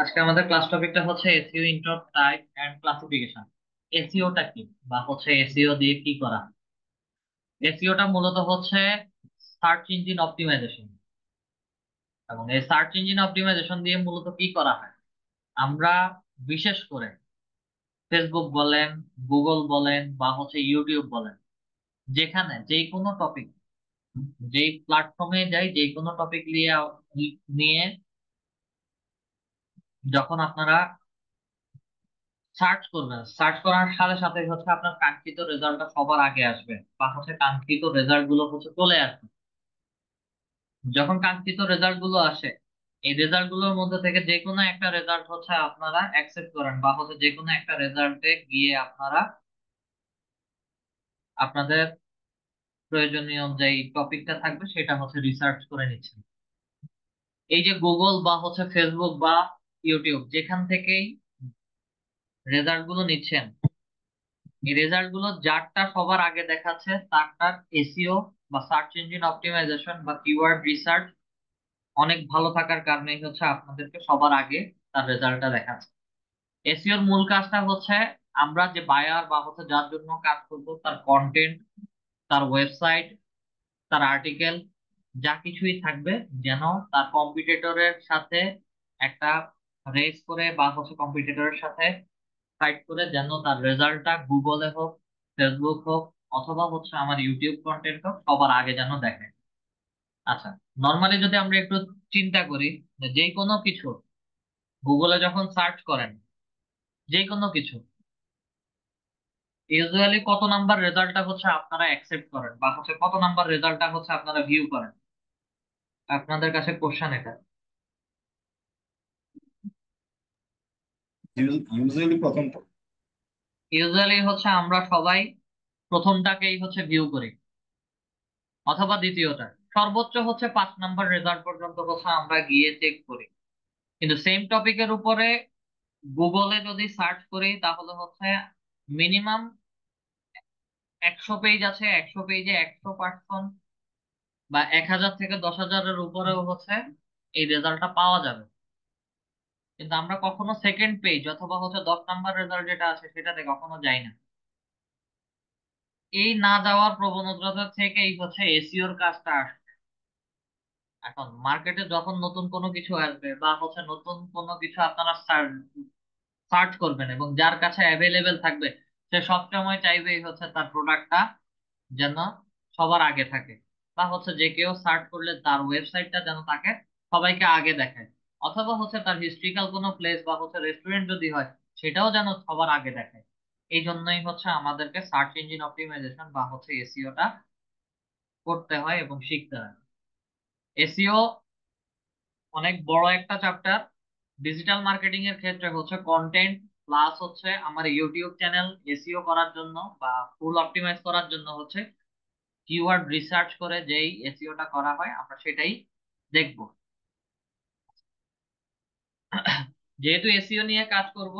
আজকে আমাদের ক্লাস টপিকটা হচ্ছে SEO intro type and classification. এসইওটা কি বা হচ্ছে এসইও দিয়ে কি করা? এসইওটা মূলত হচ্ছে সার্চ ইঞ্জিন অপটিমাইজেশন, এবং এই সার্চ ইঞ্জিন অপটিমাইজেশন দিয়ে মূলত কি করা হয়? আমরা বিশেষ করে ফেসবুক বলেন, গুগল বলেন বা হচ্ছে ইউটিউব বলেন, যেখানে যে কোনো টপিক, যেই প্ল্যাটফর্মে যাই, যে কোনো টপিক নিয়ে নিয়ে যখন আপনারা সার্চ করবেন, সার্চ করার সাথে সাথে হচ্ছে আপনার কাঙ্ক্ষিত রেজাল্টটা সবার আগে আসবে বা হচ্ছে কাঙ্ক্ষিত রেজাল্ট গুলো হচ্ছে চলে আসবে। যখন কাঙ্ক্ষিত রেজাল্ট গুলো আসে, এই রেজাল্ট গুলোর মধ্যে থেকে যে কোনো একটা রেজাল্ট হচ্ছে আপনারা অ্যাকসেপ্ট করেন বা হচ্ছে যে কোনো একটা রেজাল্টে গিয়ে আপনারা আপনাদের প্রয়োজনীয় যে টপিকটা থাকবে সেটা হচ্ছে রিসার্চ করে নিচ্ছেন। এই যে গুগল বা হচ্ছে ফেসবুক বা ইউটিউব, যেখান থেকেই রেজাল্ট গুলো নিচ্ছেন, এই রেজাল্ট গুলো যারটা সবার আগে দেখাচ্ছে তারটার এসইও বা সার্চ ইঞ্জিন অপটিমাইজেশন বা কিওয়ার্ড রিসার্চ অনেক ভালো থাকার কারণেই হচ্ছে আপনাদেরকে সবার আগে তার রেজাল্টটা দেখাচ্ছে। এসইওর মূল কাজটা হচ্ছে আমরা যে বায়ার বা হচ্ছে যার জন্য কাজ করব, তার কন্টেন্ট, তার ওয়েবসাইট, তার আর্টিকেল, যা কিছুই থাকবে, যেন তার কম্পিটিটরের সাথে একটা রেস করে বা হচ্ছে কম্পিটিটরের সাথে ফাইট করে যেন তার রেজাল্টটা গুগলে হোক, ফেসবুক হোক, অথবা হচ্ছে আমার ইউটিউব কন্টেন্ট হোক, সবার আগে যেন দেখে। আচ্ছা, নর্মালি যদি আমরা একটু চিন্তা করি, যে কোনো কিছু গুগলে যখন সার্চ করেন, যে কোনো কিছু ইউজুয়ালি কত নাম্বার রেজাল্টটা হচ্ছে আপনারা অ্যাকসেপ্ট করেন বা হচ্ছে কত নাম্বার রেজাল্টটা হচ্ছে আপনারা ভিউ করেন? আপনাদের কাছে কোশ্চেন এটা। ইউজুয়ালি প্রথমটা। ইউজুয়ালি হচ্ছে আমরা সবাই প্রথমটাকেই হচ্ছে ভিউ করি, অথবা দ্বিতীয়টা, সর্বোচ্চ হচ্ছে 5 নাম্বার রেজাল্ট পর্যন্ত হচ্ছে আমরা গিয়ে চেক করি। কিন্তু সেম টপিকের উপরে গুগলে যদি সার্চ করি তাহলে হচ্ছে মিনিমাম 100 পেজ আছে, 100 পেজে 100% বা 1000 থেকে 10,000-এর উপরেও হচ্ছে এই রেজাল্টটা পাওয়া যাবে। কিন্তু আমরা কখনো সেকেন্ড পেজ অথবা হচ্ছে 10 নাম্বার রেজাল্ট যেটা আছে সেটাতে কখনো যাই না। এই না যাওয়ার প্রবণতা থেকেই হচ্ছে এসইওর কাজটা আসে। এখন মার্কেটে যখন নতুন কোনো কিছু আসবে বা হচ্ছে নতুন কোনো কিছু আপনারা সার্চ করবেন এবং যার কাছে অ্যাভেলেবেল থাকবে, সে সবসময় চাইবেই হচ্ছে তার প্রোডাক্টটা যেন সবার আগে থাকে, বা হচ্ছে যে কেউ সার্চ করলে তার ওয়েবসাইটটা যেন তাকে সবাইকে আগে দেখায়, অথবা হচ্ছে তার হিস্ট্রিক্যাল কোনো প্লেস বা হচ্ছে রেস্টুরেন্ট যদি হয় সেটাও যেন সবার আগে দেখায়। এই জন্যই হচ্ছে আমাদেরকে সার্চ ইঞ্জিন অপটিমাইজেশন বা হচ্ছে এসইওটা করতে হয় এবং শিখতে হয়। এসইও অনেক বড় একটা চ্যাপ্টার। ডিজিটাল মার্কেটিং এর ক্ষেত্রে হচ্ছে কন্টেন্ট প্লাস হচ্ছে আমার ইউটিউব চ্যানেল এসইও করার জন্য বা ফুল অপটিমাইজ করার জন্য হচ্ছে কিওয়ার্ড রিসার্চ করে যেই এসইওটা করা হয় আমরা সেটাই দেখব। যেহেতু এসইও নিয়ে কাজ করব,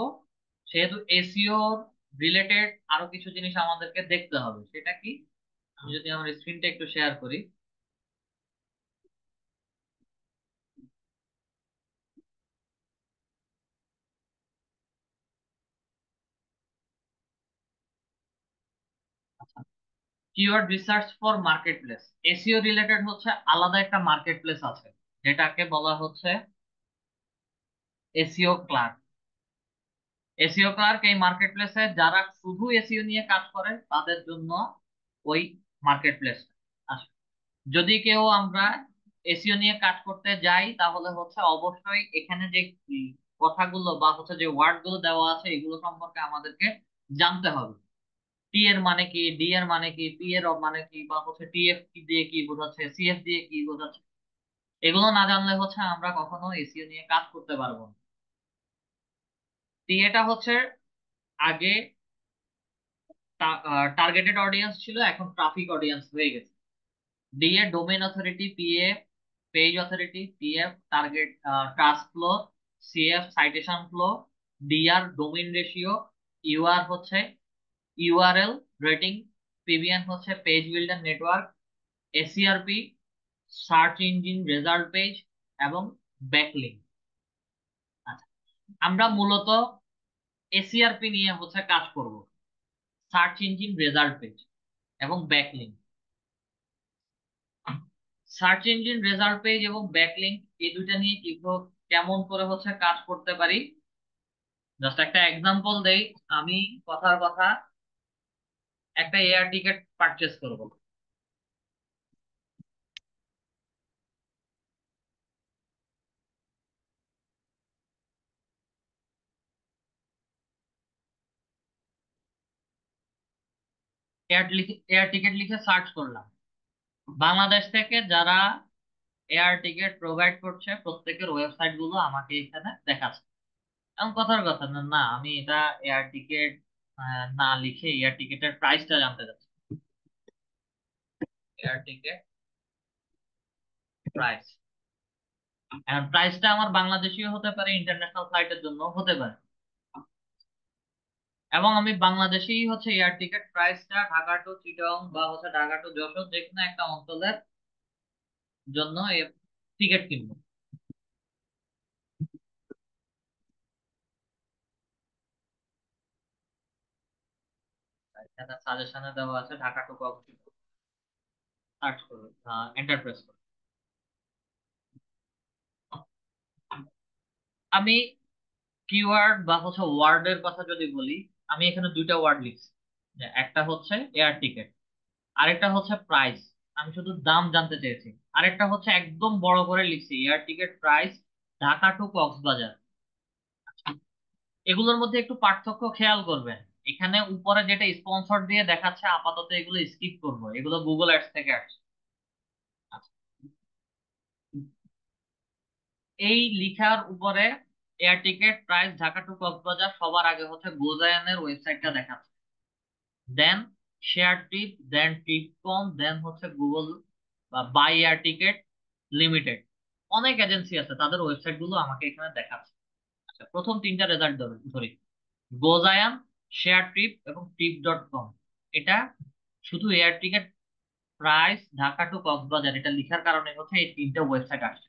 সেহেতু এসইও রিলেটেড আরো কিছু জিনিস আমাদেরকে দেখতে হবে। সেটা কি? আমি যদি আমার স্ক্রিনটা একটু শেয়ার করি। Keyword research for market place, SEO related হচ্ছে আলাদা একটা মার্কেট প্লেস আছে, যেটাকে বলা হচ্ছে এসইও ক্লার্ক। এসইও ক্লার্ক এই মার্কেট প্লেসে যারা শুধু এসইও নিয়ে কাজ করে তাদের জন্য ওই মার্কেট প্লেস আছে। যদি কেউ আমরা এসইও নিয়ে কাজ করতে যাই তাহলে হচ্ছে অবশ্যই এখানে যে কথাগুলো বা হচ্ছে যে ওয়ার্ড গুলো দেওয়া আছে এগুলো সম্পর্কে আমাদেরকে জানতে হবে। টি এর মানে কি, ডি এর মানে কি, পি এর মানে কি, বা হচ্ছে টিএফ দিয়ে কি বোঝাচ্ছে, সিএফ দিয়ে কি বোঝাচ্ছে, এগুলো না জানলে হচ্ছে আমরা কখনো এসইও নিয়ে কাজ করতে পারবো না। টি এটা হচ্ছে আগে টার্গেটেড অডিয়েন্স ছিল, এখন ট্রাফিক অডিয়েন্স হয়ে গেছে। D A domain authority, P A page authority, P F target task flow, CF citation flow, DR domain ratio, UR হচ্ছে ইউআরএল রেটিং, পিবিএন হচ্ছে page builder network, SERP search engine result page, এবং backlink. আচ্ছা, আমরা মূলত SERP নিয়ে কাজ করব, search engine result page এবং backlink. Search engine result page এবং ব্যাকলিংক এই দুইটা নিয়ে কেমন করে কাজ করতে পারি, জাস্ট একটা এক্সাম্পল দেই। আমি কথার কথা একটা এয়ার টিকেট পারচেস করব। এয়ার টিকেট লিখে সার্চ করলাম। বাংলাদেশ থেকে যারা এয়ার টিকেট প্রোভাইড করছে প্রত্যেকের ওয়েবসাইট গুলো আমাকে এখানে দেখাচ্ছে। এমন কথার কথা না, না আমি এটা এয়ার টিকেট না লিখে এয়ার টিকেটের প্রাইসটা জানতে চাচ্ছি। এয়ার টিকেট প্রাইস, প্রাইসটা আমার বাংলাদেশিও হতে পারে, ইন্টারন্যাশনাল ফ্লাইটের জন্য হতে পারে। এবং আমি বাংলাদেশেই এয়ার টিকেট প্রাইসটা ঢাকা টু চিটং বা ঢাকা টু যশোর যে কোনো একটা অঞ্চলের জন্য টিকিট কিনবো। এখানে সাজেশনে দেওয়া আছে ঢাকা টু কক্সবাজার, সার্চ করো, এন্টারপ্রেস করো। আমি কিওয়ার্ড বা ওয়ার্ডের কথা যদি বলি, আমি এখানে দুইটা ওয়ার্ড লিখছি, যে একটা এয়ার টিকেট, আরেকটা প্রাইস। আমি শুধু দাম জানতে চেয়েছি। আরেকটা একদম বড় করে লিখছি air ticket price Dhaka to Cox's Bazar. এগুলোর মধ্যে একটু পার্থক্য খেয়াল করবেন। এখানে উপরে যেটা স্পন্সর দিয়ে দেখাচ্ছে আপাতত এগুলো স্কিপ করবো, এগুলো গুগল অ্যাডস থেকে আসছে। আচ্ছা, এই লিখার উপরে air ticket price Dhaka to Cox's Bazar সবার আগে গোজায়ানের ওয়েবসাইটটা দেখাচ্ছে, then share trip, then trip com, then Google বা বাই এয়ার টিকেট লিমিটেড। অনেক এজেন্সি আছে, তাদের ওয়েবসাইট গুলো আমাকে এখানে দেখাচ্ছে। আচ্ছা, প্রথম তিনটা রেজাল্ট ধরি। গোজায়ান, শেয়ার ট্রিপ এবং trip.com, এটা শুধু air ticket price Dhaka to Cox's Bazar এটা লিখার কারণে এই তিনটা ওয়েবসাইট আসছে।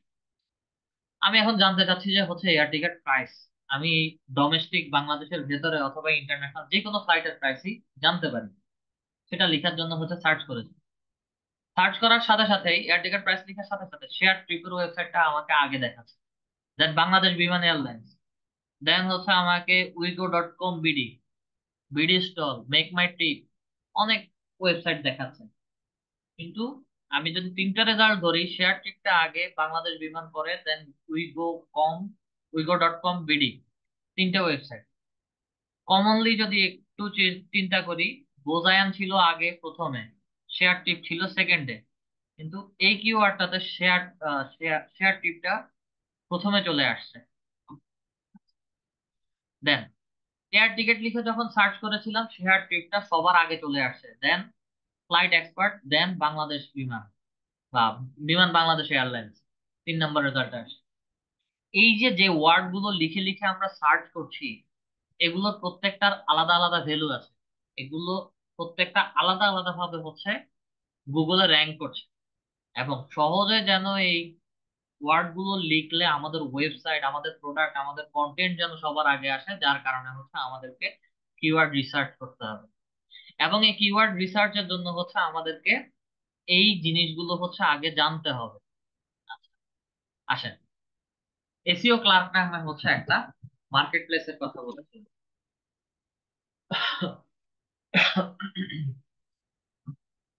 আমি এখন জানতে চাচ্ছি যে এয়ার টিকেট প্রাইস আমি ডোমেস্টিক বাংলাদেশের ভেতরে অথবা ইন্টারন্যাশনাল যে কোনো ফ্লাইটের প্রাইসই জানতে পারি। সেটা লেখার জন্য সার্চ করেছি। সার্চ করার সাথে সাথে এয়ার টিকেট প্রাইস লেখার সাথে সাথে শেয়ার ট্রিপের ওয়েবসাইটটা আমাকে আগে দেখাচ্ছে, দেন বাংলাদেশ বিমান এয়ারলাইন্স, দেন আমাকে উইগো.কম, বিডি, বিডি স্টল, মেক মাই ট্রিপ, অনেক ওয়েবসাইট দেখাচ্ছে। কিন্তু আমি যদি তিনটা রেজাল্ট ধরি, শেয়ার ট্রিপটা আগে, বাংলাদেশ বিমান পরে, দেন উইগো কম, উইগো.কম, বিডি, তিনটা ওয়েবসাইট। কমনলি যদি একটু চিন্তা করি, গোজায়ান ছিল আগে প্রথমে, শেয়ার ট্রিপ ছিল সেকেন্ডে, কিন্তু এই কিওয়ার্ডটাতে শেয়ার শেয়ার ট্রিপটা প্রথমে চলে আসছে। দেন এয়ার টিকেট লিখে যখন সার্চ করেছিলাম, শেয়ার ট্রিপটা সবার আগে চলে আসছে, দেন ফ্লাইট এক্সপার্ট, দেন বাংলাদেশ বিমান বা বিমান বাংলাদেশ এয়ারলাইন্স, 3 নম্বর রেজাল্ট আসছে। এই যে যে ওয়ার্ড গুলো লিখে লিখে আমরা সার্চ করছি, এগুলোর প্রত্যেকটার আলাদা আলাদা ভ্যালু আছে। এগুলো প্রত্যেকটা আলাদা আলাদা ভাবে গুগলে র্যাঙ্ক করছে, এবং সহজে যেন এই ওয়ার্ড গুলো লিখলে আমাদের ওয়েবসাইট, আমাদের প্রোডাক্ট, আমাদের কন্টেন্ট যেন সবার আগে আসে, যার কারণে আমাদেরকে কিওয়ার্ড রিসার্চ করতে হবে। এবং এই কিওয়ার্ড রিসার্চের জন্য আমাদেরকে এই জিনিসগুলো আগে জানতে হবে। আচ্ছা, আসেন, এসইও ক্লার্ক নামে একটা মার্কেট প্লেসের কথা বলেছি।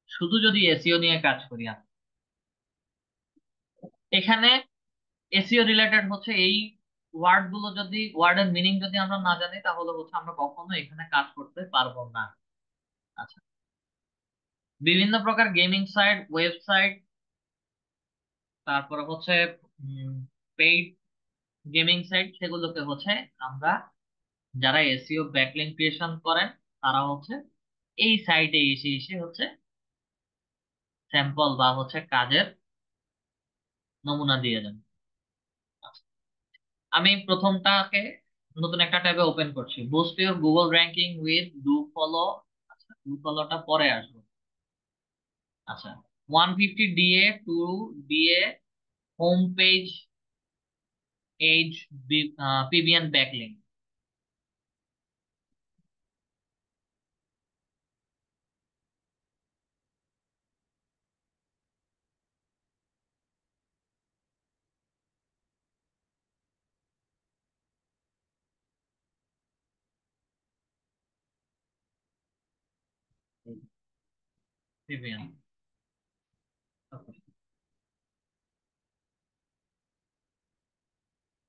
শুধু যদি এসইও নিয়ে কাজ করি আমরা, এখানে এসইও রিলেটেড এই ওয়ার্ড গুলো, যদি ওয়ার্ডের মিনিং যদি আমরা না জানি, তাহলে আমরা কখনো এখানে কাজ করতে পারবো না। আচ্ছা, বিভিন্ন প্রকার গেমিং সাইট, ওয়েবসাইট, তারপরে পেইড গেমিং সাইট, সেগুলোকে আমরা, যারা এসইও ব্যাকলিংক ক্রিয়েশন করেন, তারা এই সাইটে এসে এসে স্যাম্পল বা কাজের নমুনা দিয়ে দেন। আচ্ছা, আমি প্রথমটাকে নতুন একটা ট্যাবে ওপেন করছি, boost your Google ranking with do follow. আচ্ছা, ডু ফলোটা পরে আসবো। আচ্ছা, 150 DA to DA home page age, PBN backlink. PBN.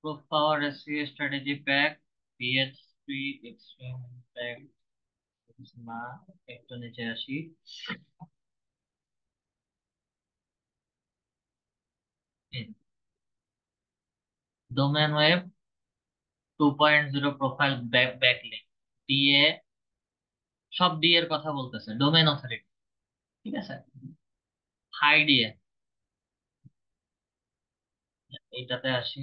Proof power ratio strategy pack, পিএইচ3 এক্সট্রিম ইম্প্যাক্ট। না, একটু নিচে আসি। Domain web 2.0 profile backlink, DA, সব ডি এর কথা বলতেছে, ডোমেন অথরিটি। ঠিক আছে, হাই ডিএ। এইটাতে আসি।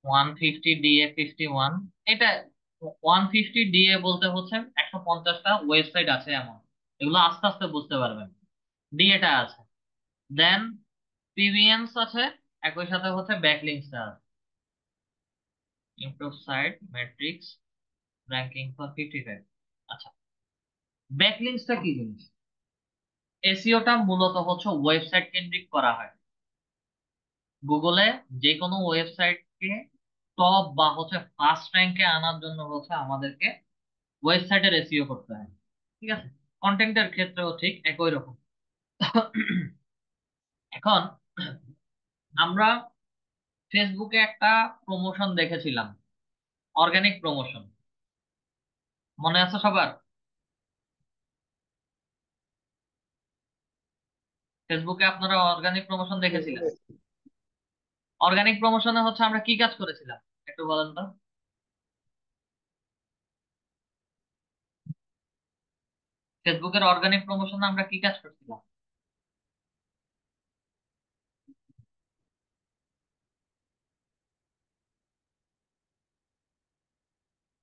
150 DA 51, এটা 150 DA বলতে হচ্ছে 150টা ওয়েবসাইট আছে এমন। এগুলো আস্তে আস্তে বুঝতে পারবেন। ডিএটা আছে, দেন পিভিএমস আছে, একই সাথে হচ্ছে ব্যাকলিংস আছে। Improve site metrics, ranking for 55। আচ্ছা, ব্যাকলিংসটা কি জিনিস? এসইওটা মূলত হচ্ছে ওয়েবসাইট কেন্দ্রিক করা হয়। গুগলে যে কোনো ওয়েবসাইটকে টপ বা হচ্ছে ফার্স্ট র্যাঙ্কে আনার জন্য হচ্ছে আমাদেরকে ওয়েবসাইটের এসইও করতে হয়। ঠিক আছে, কন্টেন্টের ক্ষেত্রেও ঠিক একই রকম। এখন আমরা ফেসবুকে একটা প্রমোশন দেখেছিলাম, অর্গানিক প্রমোশন, মনে আছে সবার? ফেসবুকে আপনারা অর্গানিক প্রমোশন দেখেছিলেন? অর্গানিক প্রমোশনে হচ্ছে আমরা কি কাজ করেছিলাম একটু বলেন তো। ফেসবুকের অর্গানিক প্রমোশনে আমরা কি কাজ করছিলাম?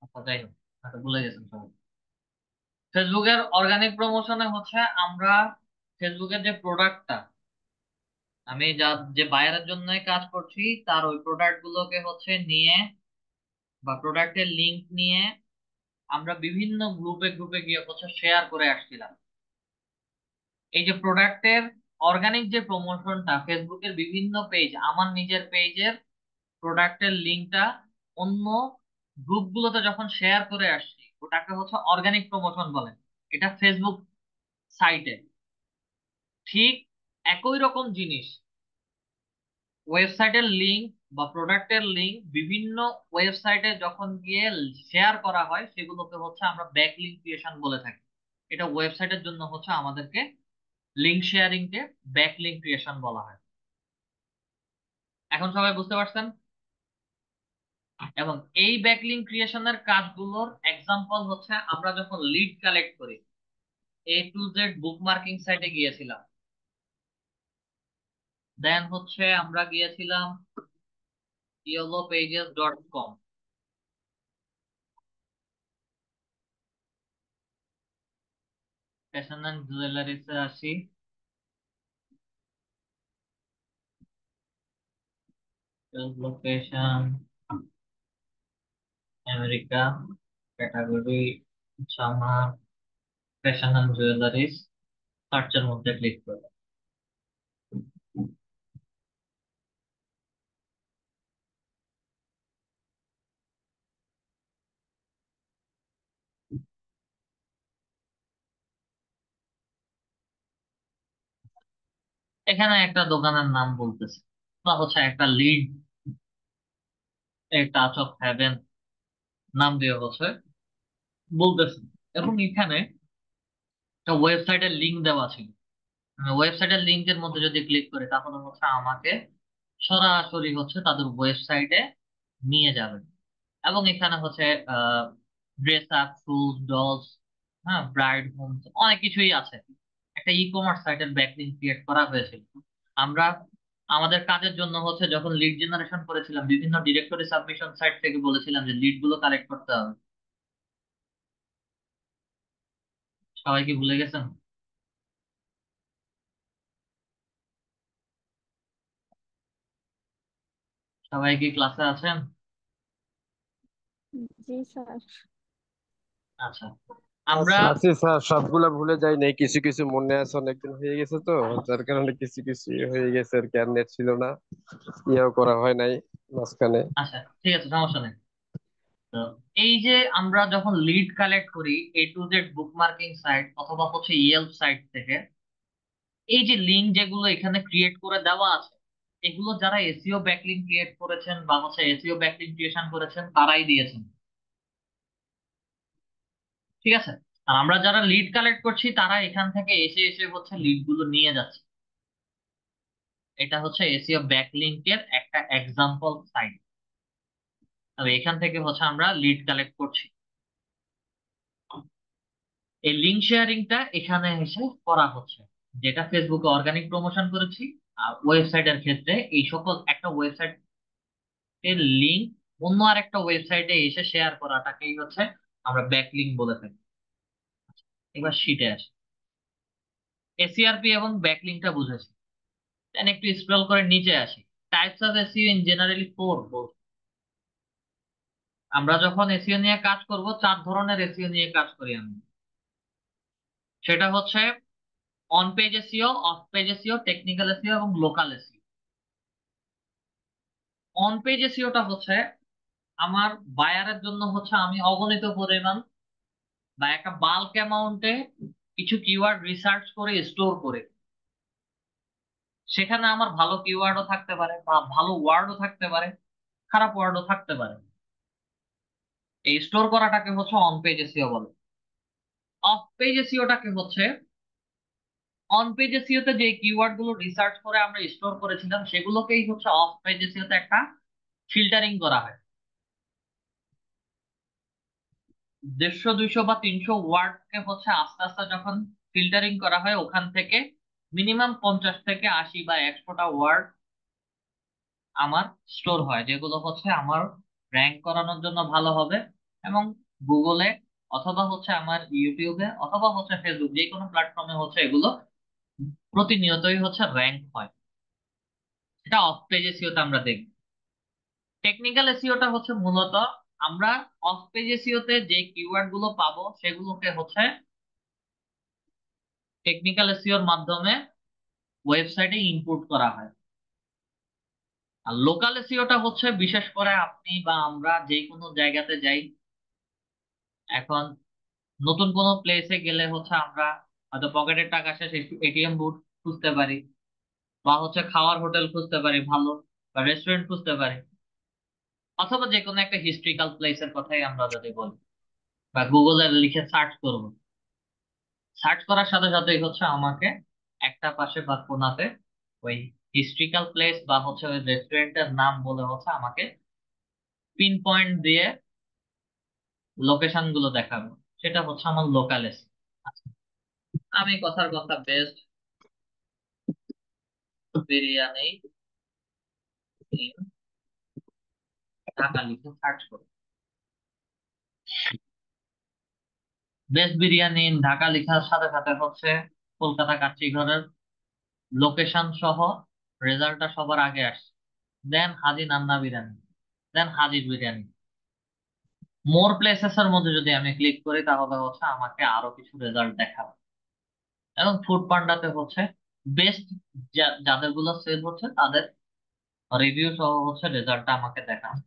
আচ্ছা যাই হোক, হয়তো ভুলে গেছেন সবাই। ফেসবুকের অর্গানিক প্রমোশনে হচ্ছে আমরা ফেসবুকের যে প্রোডাক্টটা, আমি যে বায়ারের জন্য কাজ করছি, তার ওই প্রোডাক্ট গুলোকে হচ্ছে নিয়ে বা প্রোডাক্টের লিংক নিয়ে আমরা বিভিন্ন গ্রুপে গ্রুপে গিয়ে হচ্ছে শেয়ার করে আসছিলাম। এই যে প্রোডাক্টের অর্গানিক যে প্রমোশনটা, ফেসবুকের বিভিন্ন পেজ, আমার নিজের পেজের প্রোডাক্টের লিংকটা অন্য গ্রুপগুলোতে যখন শেয়ার করে আসছি, ওটাকে হচ্ছে অর্গানিক প্রমোশন বলে। এটা ফেসবুক সাইটে। ঠিক একই রকম জিনিস, ওয়েবসাইটের লিংক বা প্রোডাক্টের লিংক বিভিন্ন ওয়েবসাইটে যখন গিয়ে শেয়ার করা হয়, সেগুলোকে হচ্ছে আমরা ব্যাক লিঙ্ক ক্রিয়েশন বলে থাকি। এটা ওয়েবসাইটের জন্য হচ্ছে আমাদেরকে লিঙ্ক শেয়ারিং কে ব্যাক লিঙ্ক ক্রিয়েশন বলা হয়। এখন সবাই বুঝতে পারছেন? এবং এই ব্যাক লিঙ্ক ক্রিয়েশনের কাজগুলোর এক্সাম্পল হচ্ছে আমরা যখন লিড কালেক্ট করি, A to Z বুকমার্কিং সাইটে গিয়েছিলাম, দেন হচ্ছে আমরা গিয়েছিলাম yellowpages.com, ফ্যাশন অ্যান্ড জুয়েলারিতে আসি, লোকেশন আমেরিকা, ক্যাটাগরি জামা, ফ্যাশন অ্যান্ড জুয়েলারিস, সার্চের মধ্যে ক্লিক করব। এখানে একটা দোকানের নাম বলতেছে, বা হচ্ছে একটা লিড, টাচ অফ হেভেন নাম দিয়ে হচ্ছে বলতেছে। এবং এখানে একটা ওয়েবসাইটের লিংক দেওয়া ছিল। ওয়েবসাইটের লিংকের মধ্যে যদি ক্লিক করি, তাহলে হচ্ছে আমাকে সরাসরি হচ্ছে তাদের ওয়েবসাইটে নিয়ে যাবে। এবং এখানে হচ্ছে ড্রেস আপ, শুজ, ডলস, হ্যাঁ, ব্রাইড হোমস, অনেক কিছুই আছে। একটা ই কমার্স সাইটের ব্যাকলিংক ক্রিয়েট করা হয়েছিল। আমরা আমাদের কাজের জন্য হচ্ছে যখন লিড জেনারেশন করেছিলাম, বিভিন্ন ডিরেক্টরি সাবমিশন সাইট থেকে বলেছিলাম যে লিড গুলো কালেক্ট করতে হবে। সবাই কি ভুলে গেছেন? সবাই কি ক্লাসে আছেন? জি স্যার। আচ্ছা, আমরা আছি স্যার, সবগুলা ভুলে যাই নাই, কিছু কিছু মনে আছে, অনেকদিন হয়ে গেছে তো, যার কারণে কিছু কিছু হয়ে গেছে আর কি। আর নেট ছিল না, ইয়েও করা হয় নাই মাঝখানে। আচ্ছা, ঠিক আছে, সমস্যা নেই। তো এই যে আমরা যখন লিড কালেক্ট করি A to Z bookmarking site অথবা হচ্ছে ইয়েল্প সাইট থেকে, এই যে লিঙ্ক যেগুলো এখানে ক্রিয়েট করে দেওয়া আছে, এগুলো যারা এসইও ব্যাকলিঙ্ক ক্রিয়েট করেছেন বা হচ্ছে এসইও ব্যাকলিঙ্ক ক্রিয়েশন করেছেন তারাই দিয়েছেন। ঠিক আছে। আর আমরা যারা লিড কালেক্ট করছি তারা এখান থেকে এসে এসে হচ্ছে লিড গুলো নিয়ে যাচ্ছে। এটা হচ্ছে এসইও ব্যাকলিঙ্কের একটা এক্সাম্পল সাইট। তবে এখান থেকে হচ্ছে আমরা লিড কালেক্ট করছি। এই লিঙ্ক শেয়ারিংটা এখানে এসে করা হচ্ছে, যেটা ফেসবুকে অর্গানিক প্রমোশন করেছি। আর ওয়েবসাইটের ক্ষেত্রে এই সকল একটা ওয়েবসাইটের লিঙ্ক অন্য আরেকটা ওয়েবসাইটে এসে শেয়ার করাটাকেই হচ্ছে আমরা ব্যাকলিঙ্ক বলে থাকি। এবার শিটে আসি, এসিআরপি এবং ব্যাকলিঙ্কটা বুঝেছি। দেন একটু স্ক্রল করে নিচে আসি। Types of SEO in generally four. আমরা যখন এসইও নিয়ে কাজ করব 4 ধরনের এসইও নিয়ে কাজ করি আমি। সেটা হচ্ছে on page SEO, of page SEO, technical SEO এবং লোকাল এসইও। অন পেজ এসইওটা হচ্ছে আমার বায়ারের জন্য হচ্ছে আমি অগণিত পরিমাণ বা একটা বাল্ক অ্যামাউন্টে কিছু কিওয়ার্ড রিসার্চ করে স্টোর করে, সেখানে আমার ভালো কিওয়ার্ডও থাকতে পারে বা ভালো ওয়ার্ডও থাকতে পারে, খারাপ ওয়ার্ডও থাকতে পারে। এই স্টোর করাটাকে হচ্ছে অন পেজ এসইও বলে। অফ পেজ এসইওটাকে হচ্ছে, অন পেজ এসইওতে যে কিওয়ার্ড গুলো রিসার্চ করে আমরা স্টোর করেছিলাম সেগুলোকেই হচ্ছে অফ পেজ এসইওতে একটা ফিল্টারিং করা হয়। 150, 200 বা 300 ওয়ার্ডকে হচ্ছে আস্তে আস্তে যখন ফিল্টারিং করা হয়, ওখান থেকে মিনিমাম 50 থেকে 80 বা 100টা ওয়ার্ড আমার স্টোর হয়, যেগুলো হচ্ছে আমার র্যাঙ্ক করানোর জন্য ভালো হবে এবং গুগলে অথবা হচ্ছে আমার ইউটিউবে অথবা হচ্ছে ফেসবুক, যে কোনো প্ল্যাটফর্মে হচ্ছে এগুলো প্রতিনিয়তই হচ্ছে র্যাঙ্ক হয়। এটা অফ পেজ এসইওতে আমরা দেখব। টেকনিক্যাল এসইওটা হচ্ছে মূলত আমরা অফ পেজ এসইওতে যে কিওয়ার্ড গুলো পাবো সেগুলোকে হচ্ছে টেকনিক্যাল এসইওর মাধ্যমে ওয়েবসাইটে ইনপুট করা হয়। আর লোকাল এসইওটা হচ্ছে বিশেষ করে আপনি বা আমরা যে কোনো জায়গাতে যাই, এখন নতুন কোনো প্লেসে গেলে হচ্ছে আমরা হয়তো পকেটের টাকা শেষ, একটু এটিএম বুথ খুঁজতে পারি বা হচ্ছে খাওয়ার হোটেল খুঁজতে পারি ভালো, বা রেস্টুরেন্ট খুঁজতে পারি, অথবা যে কোনো একটা হিস্ট্রিক্যাল প্লেসের কথাই আমরা যদি বলি বা গুগলে লিখে সার্চ করব, সার্চ করার সাথে সাথেই হচ্ছে আমাকে একটা পাশে বা কোনাতে ওই হিস্ট্রিক্যাল প্লেস বা হচ্ছে ওই রেস্টুরেন্টের নাম বলে হচ্ছে আমাকে পিন পয়েন্ট দিয়ে লোকেশন গুলো দেখাবে। সেটা হচ্ছে আমার লোকাল এসি। আমি কথার কথা বেস্ট বিরিয়ানি ইন ঢাকা লিখে সার্চ করি। বেস্ট বিরিয়ানি ইন ঢাকা লেখার সাথে সাথে হচ্ছে কলকাতা কাচ্চিঘরের লোকেশন সহ রেজাল্টটা সবার আগে আসছে। দেন হাজি নান্না বিরিয়ানি, দেন হাজির বিরিয়ানি। মোর প্লেসেস এর মধ্যে যদি আমি ক্লিক করি তাহলে হচ্ছে আমাকে আরো কিছু রেজাল্ট দেখাবে। এবং ফুড পান্ডাতে হচ্ছে বেস্ট যাদের গুলো সেল হচ্ছে তাদের রিভিউ সহ হচ্ছে রেজাল্টটা আমাকে দেখাবে।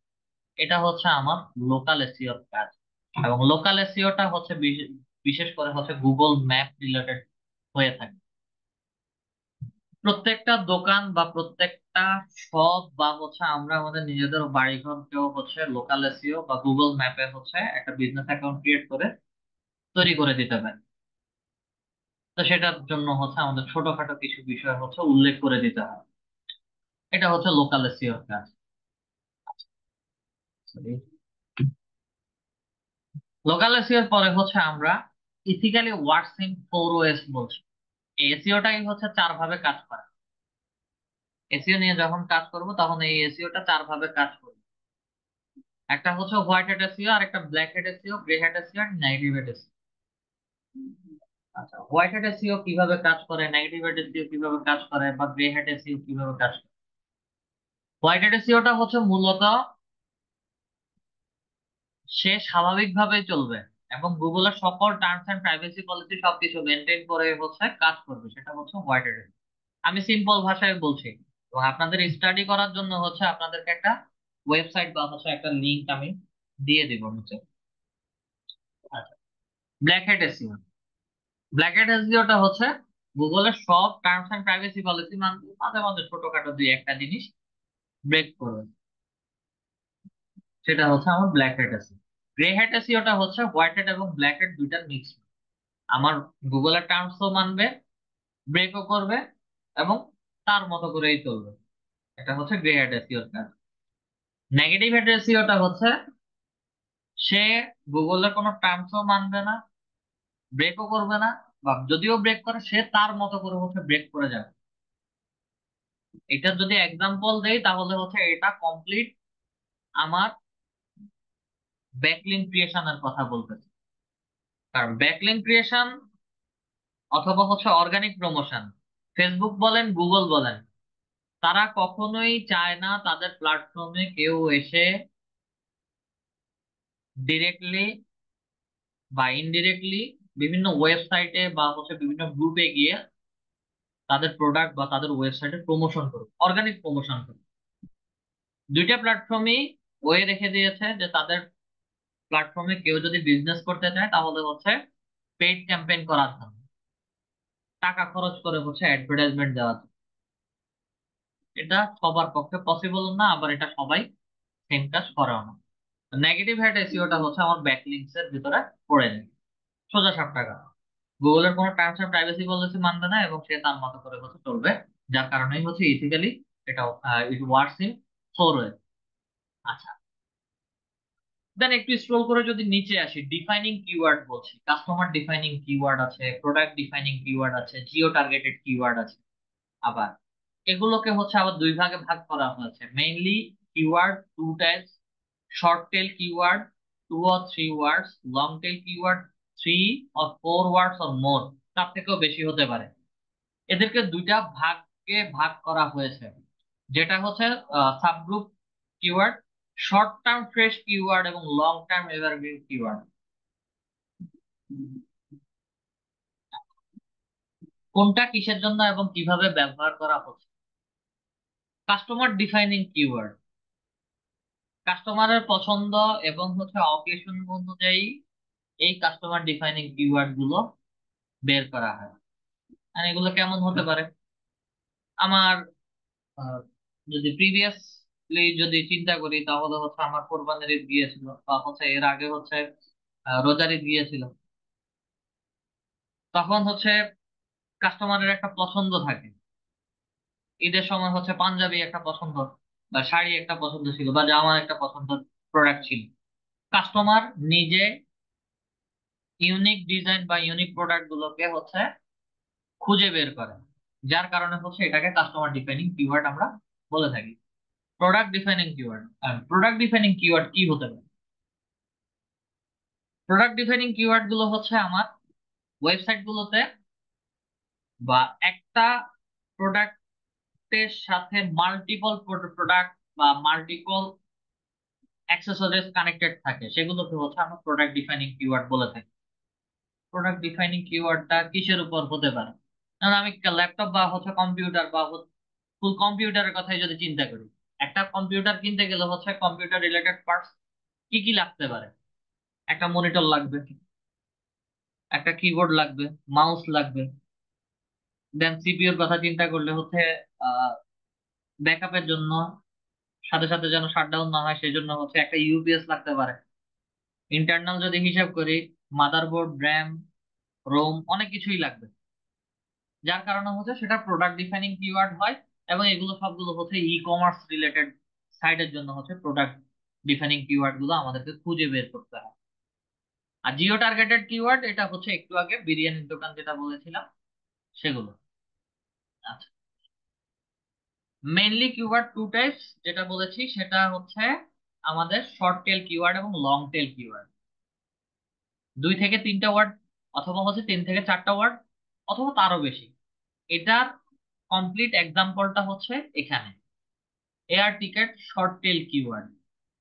এটা হচ্ছে আমার লোকাল এসইওর কাজ। এবং লোকাল এসইওটা হচ্ছে বিশেষ করে হচ্ছে গুগল ম্যাপ রিলেটেড হয়ে থাকে। প্রত্যেকটা দোকান বা প্রত্যেকটা শপ বা হচ্ছে আমরা আমাদের নিজেদের বাড়িঘরকেও হচ্ছে লোকাল এসইও বা গুগল ম্যাপে হচ্ছে একটা বিজনেস অ্যাকাউন্ট ক্রিয়েট করে তৈরি করে দিতে পারি। তো সেটার জন্য হচ্ছে আমাদের ছোটখাটো কিছু বিষয় হচ্ছে উল্লেখ করে দিতে হবে। এটা হচ্ছে লোকাল এসইওর কাজ। লোকাল এসইওর পরে হচ্ছে আমরা ইথিক্যালি ওয়ার্কস ইন 4 ওয়েজ বলছি। এসইওটাই হচ্ছে 4 ভাবে কাজ করে। এসইও নিয়ে যখন কাজ করব তখন এই এসইওটা 4 ভাবে কাজ করবে। একটা হচ্ছে হোয়াইট হ্যাট এসইও, আর একটা black hat SEO, grey hat SEO আর নেগেটিভ হ্যাট এসইও। আচ্ছা, হোয়াইট হ্যাট এসইও কিভাবে কাজ করে, নেগেটিভ হ্যাট এসইও কিভাবে কাজ করে, বা গ্রে হ্যাট এসইও কিভাবে কাজ করে? হোয়াইট হ্যাট এসইওটা হচ্ছে মূলত সে স্বাভাবিকভাবে চলবে এবং গুগলের সকল টার্মস এন্ড প্রাইভেসি পলিসি সবকিছু মেনটেন করে হচ্ছে কাজ করবে, সেটা হচ্ছে হোয়াইট হ্যাট। আমি সিম্পল ভাষায় বলছি এবং আপনাদের স্টাডি করার জন্য হচ্ছে আপনাদেরকে একটা ওয়েবসাইট বা হচ্ছে একটা লিংক আমি দিয়ে দিব হচ্ছে। আচ্ছা, black hat SEO. Black hat এসইওটা হচ্ছে গুগলের সব টার্মস এন্ড প্রাইভেসি পলিসি মানবে, মাঝে মাঝে ছোটখাটো দুই একটা জিনিস ব্রেক করবে, সেটা হচ্ছে আমার black hat SEO. Grey hat এসইওটা হচ্ছে হোয়াইট হ্যাট এবং ব্ল্যাক হ্যাট দুইটার মিক্স। আমার গুগলের টার্মসও মানবে, ব্রেকও করবে এবং তার মতো করেই চলবে, এটা হচ্ছে গ্রে হ্যাট এসইওর কাজ। নেগেটিভ হ্যাট এসইওটা হচ্ছে সে গুগলের কোনো টার্মসও মানবে না, ব্রেকও করবে না, বা যদিও ব্রেক করে সে তার মতো করে হচ্ছে ব্রেক করে যাবে। এটা যদি এক্সাম্পল দেই তাহলে হচ্ছে এটা কমপ্লিট আমার ব্যাকলিঙ্ক ক্রিয়েশনের কথা বলতেছে। কারণ ব্যাকলিঙ্ক ক্রিয়েশন অথবা হচ্ছে অর্গানিক প্রমোশন, ফেসবুক বলেন গুগল বলেন, তারা কখনোই চায় না তাদের প্ল্যাটফর্মে কেউ এসে ডিরেক্টলি বা ইনডিরেক্টলি বিভিন্ন ওয়েবসাইটে বা হচ্ছে বিভিন্ন গ্রুপে গিয়ে তাদের প্রোডাক্ট বা তাদের ওয়েবসাইটে প্রমোশন করুক, অর্গানিক প্রমোশন করুক। দুইটা প্ল্যাটফর্মই ওয়ে রেখে দিয়েছে যে তাদের প্ল্যাটফর্মে কেউ যদি বিজনেস করতে চায় তাহলে হচ্ছে পেইড ক্যাম্পেইন করার জন্য টাকা খরচ করে হচ্ছে অ্যাডভার্টাইজমেন্ট দেওয়ার জন্য। এটা সবার পক্ষে পসিবল না, আবার এটা সবাই সেম কাজ করেও না। নেগেটিভ হ্যাট এসইওটা হচ্ছে আমার ব্যাকলিংকস এর ভিতরে পড়ে যায়, সোজা সাপ টাকা। গুগলের কোনো টার্মস এন্ড প্রাইভেসি পলিসি মানবে না এবং সে তার মতো করে হচ্ছে চলবে, যার কারণেই হচ্ছে ইথিক্যালি এটা it works in four way. আচ্ছা, দেন একটু স্ক্রল করে যদি নিচে আসি, ডিফাইনিং কিওয়ার্ড বলছি, কাস্টমার ডিফাইনিং কিওয়ার্ড আছে, প্রোডাক্ট ডিফাইনিং কিওয়ার্ড আছে, জিও টার্গেটেড কিওয়ার্ড আছে। আবার এগুলোকে হচ্ছে আবার দুই ভাগে ভাগ করা হয়েছে, mainly keyword two types, short tail keyword 2 or 3 words, long tail keyword 3 or 4 words or more, তার থেকেও বেশি হতে পারে। এদেরকে দুইটা ভাগে ভাগ করা হয়েছে, যেটা হচ্ছে subgroup keyword, short term fresh keyword এবং লং টার্ম এভারগ্রিন কিওয়ার্ড। কোনটা কিসের জন্য এবং কিভাবে ব্যবহার করা হচ্ছে? কাস্টমার ডিফাইনিং কিওয়ার্ড, কাস্টমারের পছন্দ এবং হচ্ছে অকেশন অনুযায়ী এই কাস্টমার ডিফাইনিং কিওয়ার্ড গুলো বের করা হয়। আর এগুলো কেমন হতে পারে? আমার আহ, যদি প্রিভিয়াসলি যদি চিন্তা করি তাহলে হচ্ছে আমার কোরবানির ঈদ গিয়েছিল, বা হচ্ছে এর আগে হচ্ছে রোজার ঈদ গিয়েছিল। তখন হচ্ছে কাস্টমারের একটা পছন্দ থাকে, ঈদের সময় হচ্ছে পাঞ্জাবি একটা পছন্দ, বা শাড়ি একটা পছন্দ ছিল, বা জামার একটা পছন্দ প্রোডাক্ট ছিল। কাস্টমার নিজে ইউনিক ডিজাইন বা ইউনিক প্রোডাক্ট গুলোকে হচ্ছে খুঁজে বের করে, যার কারণে হচ্ছে এটাকে কাস্টমার ডিফাইনিং কিওয়ার্ড আমরা বলে থাকি। Product defining keyword, product defining keyword কি হতে পারে? প্রোডাক্ট ডিফাইনিং কিওয়ার্ড গুলো হচ্ছে আমার ওয়েবসাইট গুলোতে বা একটা প্রোডাক্টের সাথে মাল্টিপল প্রোডাক্ট বা মাল্টিপল অ্যাক্সেসরিজ কানেক্টেড থাকে, সেগুলোকে হচ্ছে আমরা প্রোডাক্ট ডিফাইনিং কিওয়ার্ড বলে থাকি। প্রোডাক্ট ডিফাইনিং কিওয়ার্ডটা কিসের উপর হতে পারে? কারণ আমি ল্যাপটপ বা হচ্ছে কম্পিউটার বা ফুল কম্পিউটারের কথাই যদি চিন্তা করি, একটা কম্পিউটার কিনতে গেলে হচ্ছে কম্পিউটার রিলেটেড পার্টস কি কি লাগতে পারে? একটা মনিটর লাগবে, একটা কিবোর্ড লাগবে, মাউস লাগবে। দেন সিপিইউর কথা চিন্তা করলে হচ্ছে ব্যাকআপের জন্য, সাথে সাথে যেন শাটডাউন না হয় সেই জন্য হচ্ছে একটা ইউপিএস লাগতে পারে। ইন্টারনাল যদি হিসাব করি, মাদারবোর্ড, র্যাম, রোম, অনেক কিছুই লাগবে, যার কারণে হচ্ছে সেটা প্রোডাক্ট ডিফাইনিং কিওয়ার্ড হয়। এবং এগুলো সবগুলো হচ্ছে ই কমার্স রিলেটেড সাইটের জন্য হচ্ছে প্রোডাক্ট ডিফাইনিং কিওয়ার্ড গুলো আমাদেরকে খুঁজে বের করতে হয়। আর জিও টার্গেটেড কিওয়ার্ড, এটা হচ্ছে একটু আগে বিরিয়ানির দোকান যেটা বলেছিলাম সেগুলো। আচ্ছা, মেইনলি কিওয়ার্ড টু টাইপস যেটা বলেছি সেটা হচ্ছে আমাদের শর্ট টেল কিওয়ার্ড এবং লং টেল কিওয়ার্ড। 2 থেকে 3টা ওয়ার্ড, অথবা হচ্ছে 3 থেকে 4টা ওয়ার্ড, অথবা তারও বেশি। এটার কমপ্লিট এক্সাম্পলটা হচ্ছে এখানে। Air ticket short tail keyword.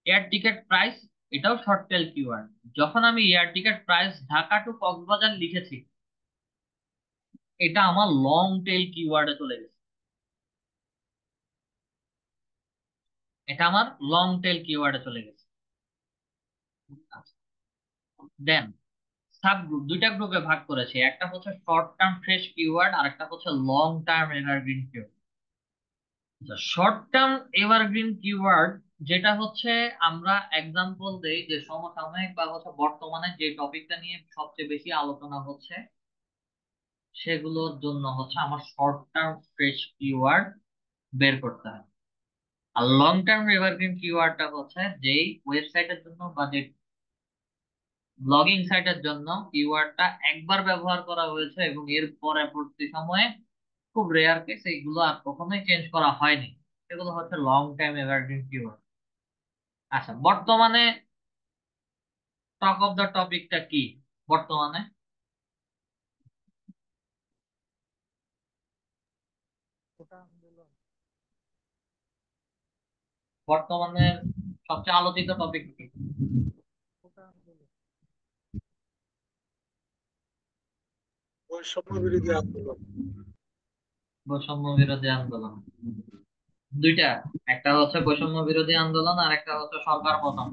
Air ticket price, এটাও শর্ট টেল কিওয়ার্ড। যখন আমি air ticket price Dhaka to Cox's Bazar লিখেছি, এটা আমার লং টেল কিওয়ার্ডে চলে গেছে। এটা আমার লং টেল কিওয়ার্ডে চলে গেছে। দেন সাব গ্রুপ, দুইটা গ্রুপে ভাগ করেছে, একটা হচ্ছে শর্ট টার্ম ফ্রেশ কিওয়ার্ড আর একটা হচ্ছে long term evergreen keyword. Short term evergreen keyword যেটা হচ্ছে, আমরা এক্সাম্পল দেই যে সমসাময়িক বা হচ্ছে বর্তমানে যে টপিকটা নিয়ে সবচেয়ে বেশি আলোচনা হচ্ছে সেগুলোর জন্য হচ্ছে আমার শর্ট টার্ম ফ্রেশ কিওয়ার্ড বের করতে হয়। আর লং টার্ম এভারগ্রিন কিওয়ার্ডটা হচ্ছে যেই ওয়েবসাইটের জন্য বা যে ব্লগিং সাইটের জন্য কিওয়ার্ডটা একবার ব্যবহার করা হয়েছে এবং এর পরবর্তী সময়ে খুব রেয়ার কেস এগুলো আর কখনোই চেঞ্জ করা হয়নি, সেগুলো হচ্ছে লং টাইম এভারগ্রিন কিওয়ার্ড। আচ্ছা, বর্তমানে টক অফ দ্য টপিকটা কি বর্তমানে? বর্তমানে সবচেয়ে আলোচিত টপিক কি? বৈষম্য বিরোধী আন্দোলন। বৈষম্য বিরোধী আন্দোলন। দুইটা, একটা হচ্ছে বৈষম্য বিরোধী আন্দোলন আর একটা হচ্ছে সরকার পতন,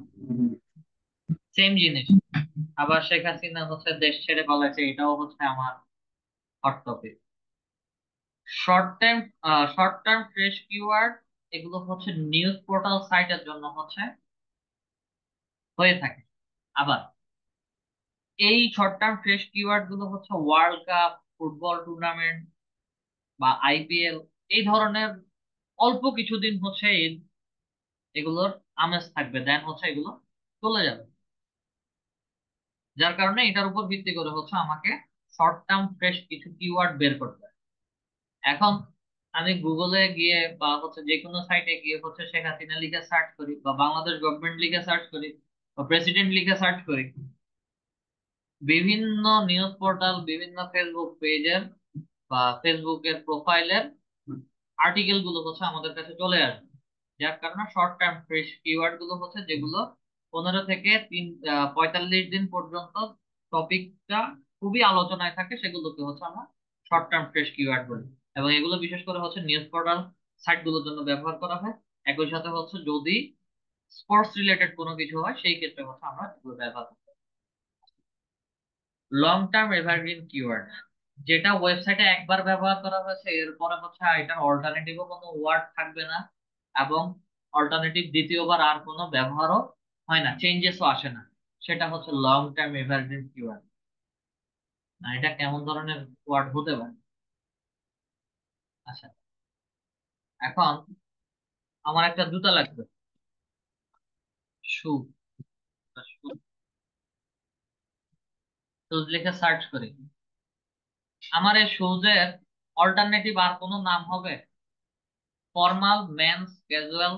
সেম জিনিস। আবার শেখ হাসিনা হচ্ছে দেশ ছেড়ে পালাইছে, এটাও হচ্ছে আমার hot topic. Short time, short term fresh keyword এগুলো হচ্ছে নিউজ পোর্টাল সাইটের জন্য হচ্ছে হয়ে থাকে। আবার এই শর্ট টার্ম ফ্রেশ কিওয়ার্ড গুলো হচ্ছে ওয়ার্ল্ড কাপ, ফুটবল টুর্নামেন্ট বা আইপিএল, এই ধরনের অল্প কিছুদিন হচ্ছে এগুলোর আমেজ থাকবে, দেন হচ্ছে এগুলো চলে যাবে। যার কারণে এটার উপর ভিত্তি করে হচ্ছে আমাকে শর্ট টার্ম ফ্রেশ কিছু কিওয়ার্ড বের করতে হয়। এখন আমি গুগলে গিয়ে বা হচ্ছে যে কোনো সাইটে গিয়ে হচ্ছে শেখ হাসিনা লিখে সার্চ করি বা বাংলাদেশ গভর্নমেন্ট লিখে সার্চ করি বা প্রেসিডেন্ট লিখে সার্চ করি, বিভিন্ন নিউজ পোর্টাল, বিভিন্ন ফেসবুক পেজের বা ফেসবুকের প্রোফাইলের আর্টিকেল গুলো হচ্ছে আমাদের কাছে চলে আসবে। যার কারণে শর্ট টার্ম ফ্রেশ কিওয়ার্ড গুলো হচ্ছে যেগুলো 15 থেকে 45 দিন পর্যন্ত টপিকটা খুবই আলোচনায় থাকে, সেগুলোকে হচ্ছে আমরা শর্ট টার্ম ফ্রেশ কিওয়ার্ড বলি। এবং এগুলো বিশেষ করে হচ্ছে নিউজ পোর্টাল সাইট গুলোর জন্য ব্যবহার করা হয়। একই সাথে হচ্ছে যদি স্পোর্টস রিলেটেড কোনো কিছু হয় সেই ক্ষেত্রে হচ্ছে আমরা এগুলো ব্যবহার করি। লং টার্ম এভারগ্রিন কিওয়ার্ড যেটা ওয়েবসাইটে একবার ব্যবহার করা হয়েছে, এরপরে হচ্ছে এটার অল্টারনেটিভও কোনো ওয়ার্ড থাকবে না, এবং অল্টারনেটিভ দ্বিতীয়বার আর কোনো ব্যবহারও হয় না, চেঞ্জেসও আসে না, সেটা হচ্ছে লং টার্ম এভারগ্রিন কিওয়ার্ড। না, এটা কেমন ধরনের ওয়ার্ড হতে পারে? আচ্ছা, এখন আমার একটা জুতা লাগবে, শু, শুজ লিখে সার্চ করি, আমার এই শুজের অল্টারনেটিভ আর কোনো নাম হবে? ফর্মাল, মেন্স, ক্যাজুয়াল,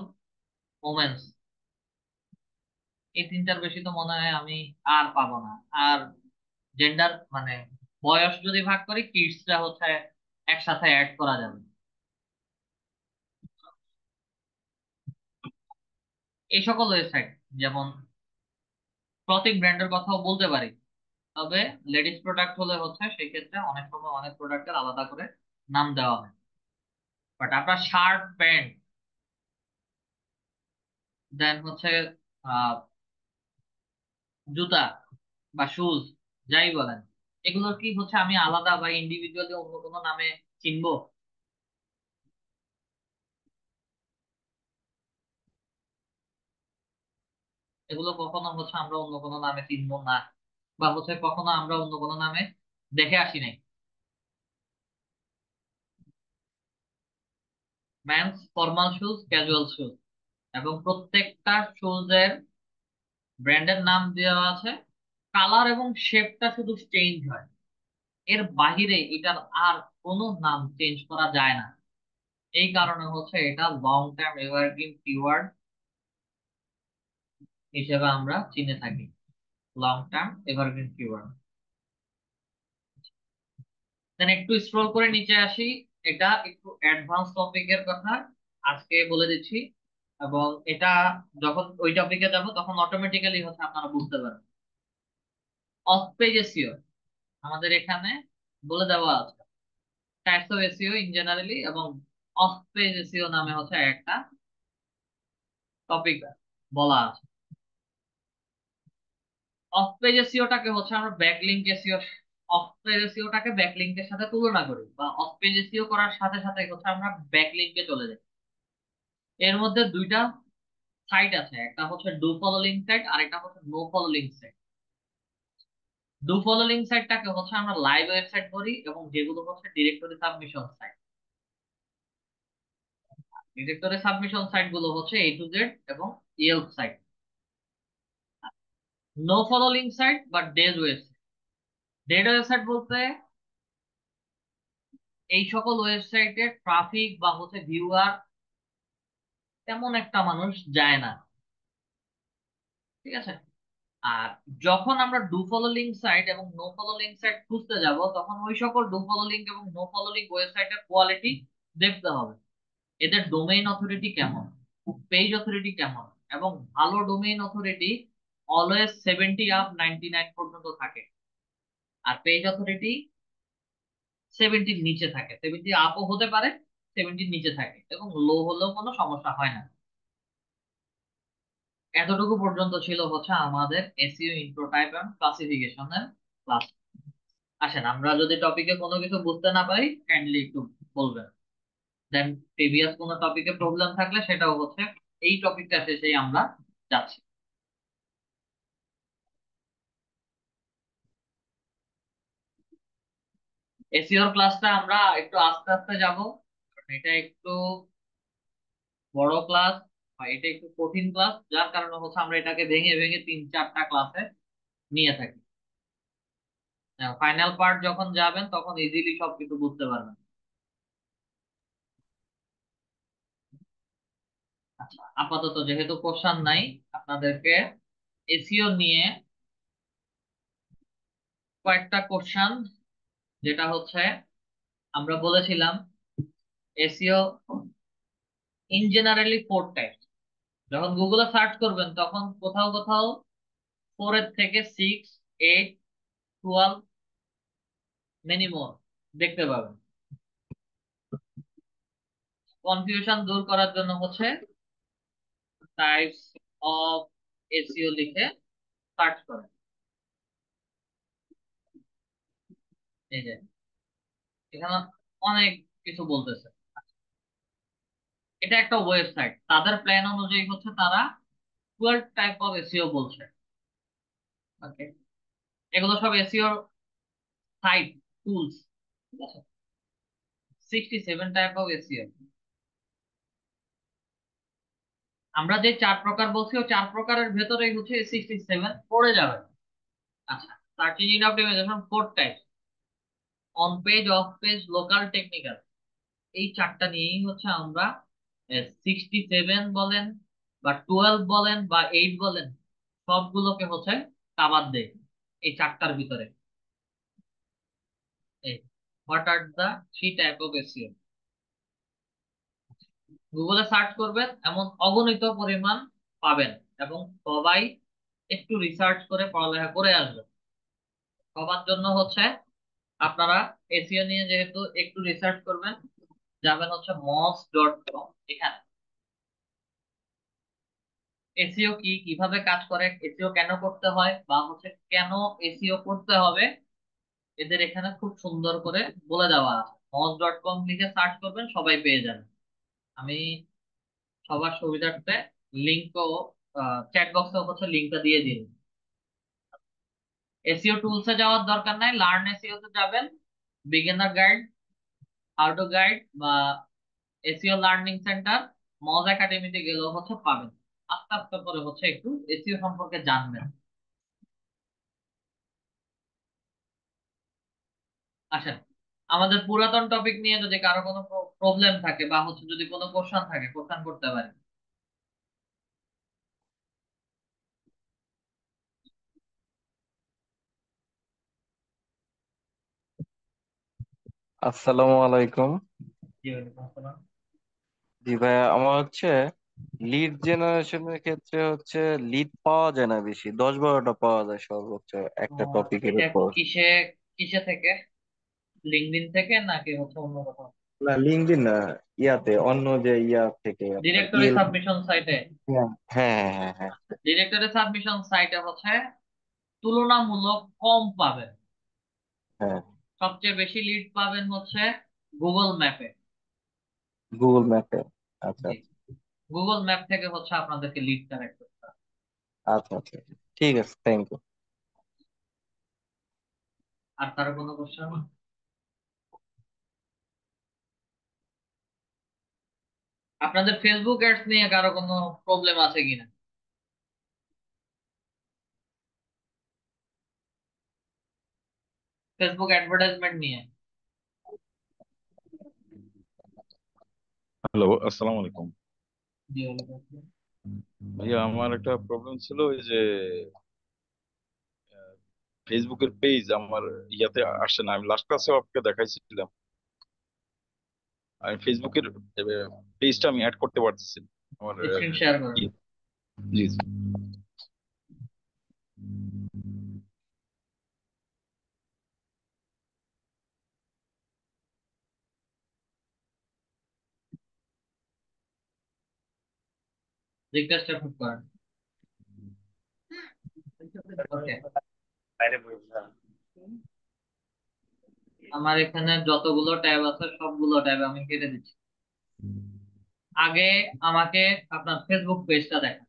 ওমেন্স, এই তিনটার বেশি তো মনে হয় আমি আর পাবো না। আর জেন্ডার মানে বয়স যদি ভাগ করি, কিডসটা হচ্ছে একসাথে অ্যাড করা যাবে। এই সকল ওয়েবসাইট, যেমন ক্লথিং ব্র্যান্ডের কথাও বলতে পারি, তবে লেডিস প্রোডাক্ট হলে হচ্ছে সেই ক্ষেত্রে অনেক সময় অনেক প্রোডাক্টের আলাদা করে নাম দেওয়া হয়। বাট আপনার শার্ট, প্যান্ট, দেন হচ্ছে আহ জুতা বা শুজ, যাই বলেন, এগুলোর কি হচ্ছে আমি আলাদা বা ইন্ডিভিজুয়ালি অন্য কোনো নামে চিনবো? এগুলো কখনো হচ্ছে আমরা অন্য কোনো নামে চিনবো না, বা হচ্ছে কখনো আমরা অন্য কোনো নামে দেখে আসি নাই। Men's formal shoes, casual shoes, এবং প্রত্যেকটা শুজের ব্র্যান্ডের নাম দেওয়া আছে, কালার এবং শেপটা শুধু চেঞ্জ হয়, এর বাহিরে এটার আর কোনো নাম চেঞ্জ করা যায় না। এই কারণে হচ্ছে এটা লং টার্ম এভারগ্রিন কিওয়ার্ড হিসেবে আমরা চিনে থাকি, লং টার্ম এভারগ্রিন কিওয়ার্ড। দেন একটু স্ক্রল করে নিচে আসি, এটা একটু অ্যাডভান্স টপিকের কথা আজকে বলে দিচ্ছি। এবং এটা যখন ওই টপিকে যাব তখন অটোমেটিক্যালি হচ্ছে আপনারা বুঝতে পারবেন। অফ পেজ এসইও আমাদের এখানে বলে দেওয়া আছে, types of SEO in generally, এবং অফ পেজ এসইও নামে হচ্ছে একটা টপিক বলা আছে। অফ পেজ এসইওটাকে হচ্ছে আমরা ব্যাকলিংক এসইও, অফ পেজ এসইওটাকে ব্যাকলিংকের সাথে তুলনা করি, বা অফ পেজ এসইও করার সাথে সাথে হচ্ছে আমরা ব্যাকলিংকে চলে যাই। এর মধ্যে দুইটা সাইট আছে, একটা হচ্ছে ডু ফলো লিঙ্ক সাইট আর একটা হচ্ছে no follow link site. Do follow link সাইটটাকে হচ্ছে আমরা লাইভ ওয়েবসাইট করি, এবং যেগুলো হচ্ছে directory submission site. Directory submission site গুলো হচ্ছে এ টু জেড এবং Yelp site. No follow link site বা ডেড ওয়েবসাইট, ডেড ওয়েবসাইট বলতে এই সকল ওয়েবসাইটে ট্রাফিক বা হচ্ছে ভিউয়ার তেমন একটা মানুষ যায় না, ঠিক আছে। আর যখন আমরা ডু ফলো লিঙ্ক সাইট এবং নো ফলো লিঙ্ক সাইট খুঁজতে যাব, তখন ওই সকল ডু ফলো লিঙ্ক এবং নো ফলো লিঙ্ক ওয়েবসাইটের কোয়ালিটি দেখতে হবে, এদের ডোমেইন অথরিটি কেমন, পেজ অথরিটি কেমন। এবং ভালো ডোমেইন অথরিটি অলওয়েজ 70 আপ 99 পর্যন্ত থাকে, আর পেজ অথরিটি 70-র নিচে থাকে, 70 আপও হতে পারে, 70-র নিচে থাকে, এবং লো হলেও কোনো সমস্যা হয় না। এতটুকু পর্যন্ত ছিল হচ্ছে আমাদের এসইও ইন্ট্রো টাইপ এন্ড ক্লাসিফিকেশনের ক্লাস। আসেন, আমরা যদি টপিকে কোনো কিছু বুঝতে না পারি কাইন্ডলি একটু বলবেন, দেন প্রিভিয়াস কোনো টপিকে প্রবলেম থাকলে সেটাও হচ্ছে এই টপিকটা শেষেই আমরা যাচ্ছি। এসইওর ক্লাসটা আমরা একটু আস্তে আস্তে যাব, কারণ এটা একটু বড় ক্লাস, বা এটা একটু কঠিন ক্লাস, যার কারণে হচ্ছে আমরা এটাকে ভেঙে ভেঙে 3-4টা ক্লাসে নিয়ে থাকি। ফাইনাল পার্ট যখন যাবেন তখন ইজিলি সবকিছু বুঝতে পারবেন। আচ্ছা, আপাতত যেহেতু কোশ্চান নাই, আপনাদেরকে এসইও নিয়ে কয়েকটা কোশ্চান, যেটা হচ্ছে আমরা বলেছিলাম এসইও ইন জেনারেলি 4 টাইপ। যখন গুগলে সার্চ করবেন তখন কোথাও কোথাও 4-এর থেকে 6, 8, 12, মেনি মোর দেখতে পাবেন। কনফিউশন দূর করার জন্য হচ্ছে টাইপস অফ এসইও লিখে সার্চ করেন। এই যে এখানে অনেক কিছু বলতেছে। এটা একটা ওয়েবসাইট, তাদের প্ল্যান অনুযায়ী হচ্ছে তারা 12 টাইপ অফ এসইও বলছে। ওকে, এগুলো সব এসইও সাইট টুলস, ঠিক আছে। 67 টাইপ অফ এসইও, আমরা যে 4 প্রকার বলছি ও 4 প্রকারের ভেতরেই হচ্ছে 67 পড়ে যাবে। আচ্ছা, search engine optimization 4 type, on page, off page, local, technical. এই চারটা নিয়েই হচ্ছে আমরা 67 বলেন বা 12 বলেন বা 8 বলেন, সবগুলোকে হচ্ছে কাভার দেয় এই চারটার ভিতরে। What are the 3 type of SEO, গুগলে সার্চ করবেন এমন অগণিত পরিমাণ পাবেন, এবং সবাই একটু রিসার্চ করে পড়ালেখা করে আসবেন। সবার জন্য হচ্ছে আপনারা এসইও নিয়ে যেহেতু একটু রিসার্চ করবেন, যাবেন হচ্ছে mos.com। এখানে এসইও কি, কিভাবে কাজ করে, এসইও কেন করতে হয়, বা হচ্ছে কেন এসইও করতে হবে, এদের এখানে খুব সুন্দর করে বলে দেওয়া আছে। mos.com লিখে সার্চ করবেন, সবাই পেয়ে যাবেন। আমি সবার সুবিধার্থে লিঙ্কও চ্যাট বক্সে হচ্ছে লিঙ্কটা দিয়ে দিন। এসইও টুলসে যাওয়ার দরকার নাই, লার্ন এসইও তে যাবেন, beginner guide, how to guide, বা এসইও লার্নিং সেন্টার, মজ একাডেমিতে গেলেও হচ্ছে পাবেন। আস্তে আস্তে করে হচ্ছে একটু এসইও সম্পর্কে জানবেন। আসেন, আমাদের পুরাতন টপিক নিয়ে যদি কারো কোনো প্রবলেম থাকে বা হচ্ছে যদি কোনো কোশ্চেন থাকে, কোশ্চেন করতে পারি। আসসালামু আলাইকুম। জি, ওয়ালাইকুম আসসালাম। জি ভাইয়া, আমার হচ্ছে লিড জেনারেশনের ক্ষেত্রে হচ্ছে লিড পাওয়া যায় না বেশি, 10-12টা পাওয়া যায় সর্বোচ্চ একটা টপিকের এটা উপর। কিসে কিসে থেকে, লিঙ্কডইন থেকে নাকি হচ্ছে অন্য কোথাও? না লিঙ্কডইন না, ইয়াতে অন্য যে ইয়া থেকে আপনার ডিরেক্টরি সাবমিশন সাইটে? হ্যাঁ হ্যাঁ হ্যাঁ হ্যাঁ। ডিরেক্টরি সাবমিশন সাইটে হচ্ছে তুলনামূলক কম পাবেন। হ্যাঁ সবচেয়ে বেশি লিড পাবেন হচ্ছে গুগল ম্যাপে। গুগল ম্যাপে। আচ্ছা জি, আচ্ছা গুগল ম্যাপ থেকে হচ্ছে আপনাদেরকে লিড কানেক্ট করতে হবে। আচ্ছা আচ্ছা। ঠিক আছে, থ্যাংক ইউ। আর তার কোনো কোশ্চেন? আপনাদের ফেসবুক অ্যাডস নিয়ে কারো কোনো প্রবলেম আছে কিনা? ফেসবুক অ্যাডভার্টাইজমেন্ট নিয়ে? হ্যালো, আসসালামু আলাইকুম। জি, ওয়ালাইকুম আসসালাম। ভাইয়া আমার একটা প্রবলেম ছিল, ওই যে ফেসবুকের পেজ আমার ইয়াতে আসছে না। আমি লাস্ট ক্লাসে আপনাকে দেখাইছিলাম, আমি ফেসবুকের পেজটা আমি অ্যাড করতে পারতেছি না। আমার স্ক্রিন শেয়ার করেন। ই- জি জি। রিকোয়েস্ট অ্যাপ্রুভ করেন। ওকে। আমার এখানে যতগুলো ট্যাব আছে সবগুলো ট্যাব আমি কেটে দিচ্ছি। আগে আমাকে আপনার ফেসবুক পেজটা দেখান।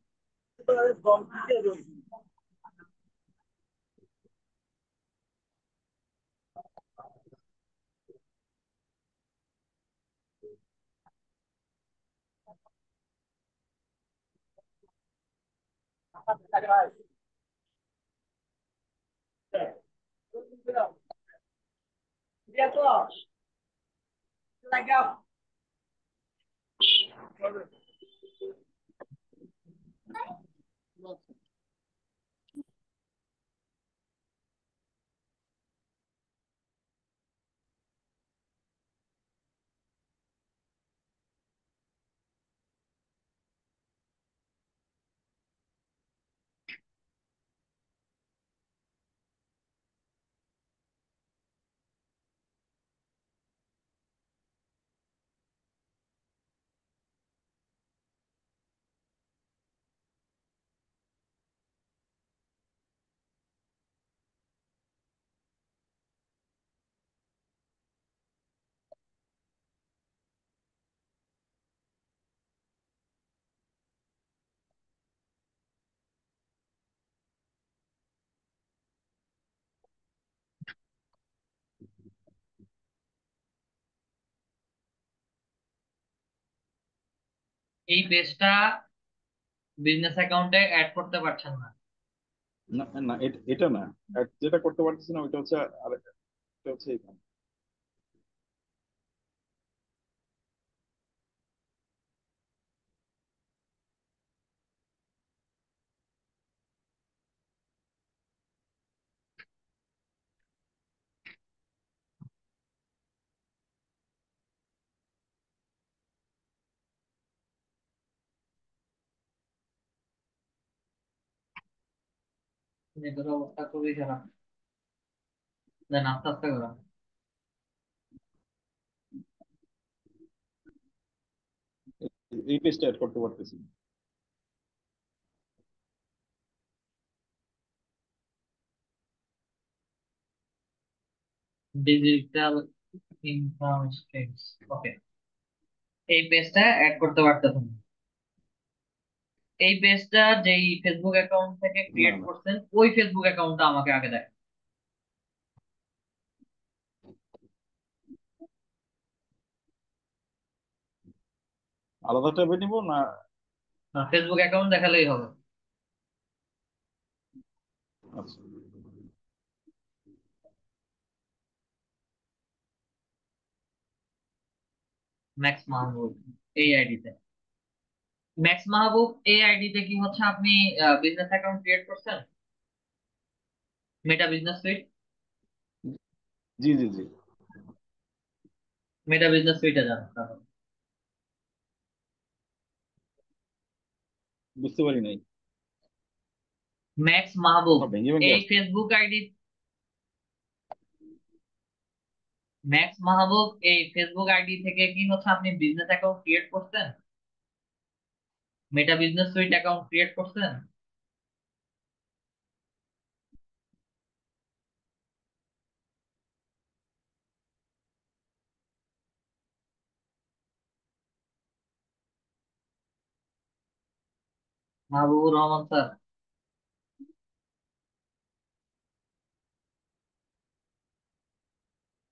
এই পেজটা বিজনেস অ্যাকাউন্টে অ্যাড করতে পারছেন না। না না, এটা না, যেটা করতে পারতেছি না ওইটা হচ্ছে, আর এটা হচ্ছে এখানে। এদের অবস্থা খুবই খারাপ। দেন আস্তে আস্তে করেন। এই পেজটা অ্যাড করতে পারতেছি না। Digital income streams. ওকে, এই পেজটা অ্যাড করতে পারতেছেন না। এই পেজটা যেই ফেসবুক অ্যাকাউন্ট থেকে না ক্রিয়েট না, করছেন ওই ফেসবুক অ্যাকাউন্টটা আমাকে আগে দেখ। আলাদা ট্যাবে নিব না? ফেসবুক অ্যাকাউন্ট দেখালেই হবে। আচ্ছা। ম্যাক্স মাহবুব এই আইডিতে। ম্যাক্স মাহবুব এই আইডিতে কি হচ্ছে আপনি বিজনেস অ্যাকাউন্ট ক্রিয়েট করছেন? Meta business suite? জি জি জি। মেটা বিজনেস সুইটে যান তাহলে। বুঝতে পারি নাই। ম্যাক্স মাহবুব আমার ভেঙে ভেঙে এই আসছে। ফেসবুক আইডি, ম্যাক্স মাহবুব এই ফেসবুক আইডি থেকে কি হচ্ছে আপনি বিজনেস অ্যাকাউন্ট ক্রিয়েট করছেন? Meta business sweet account create করছেন? মাহবুবুর রহমান স্যার,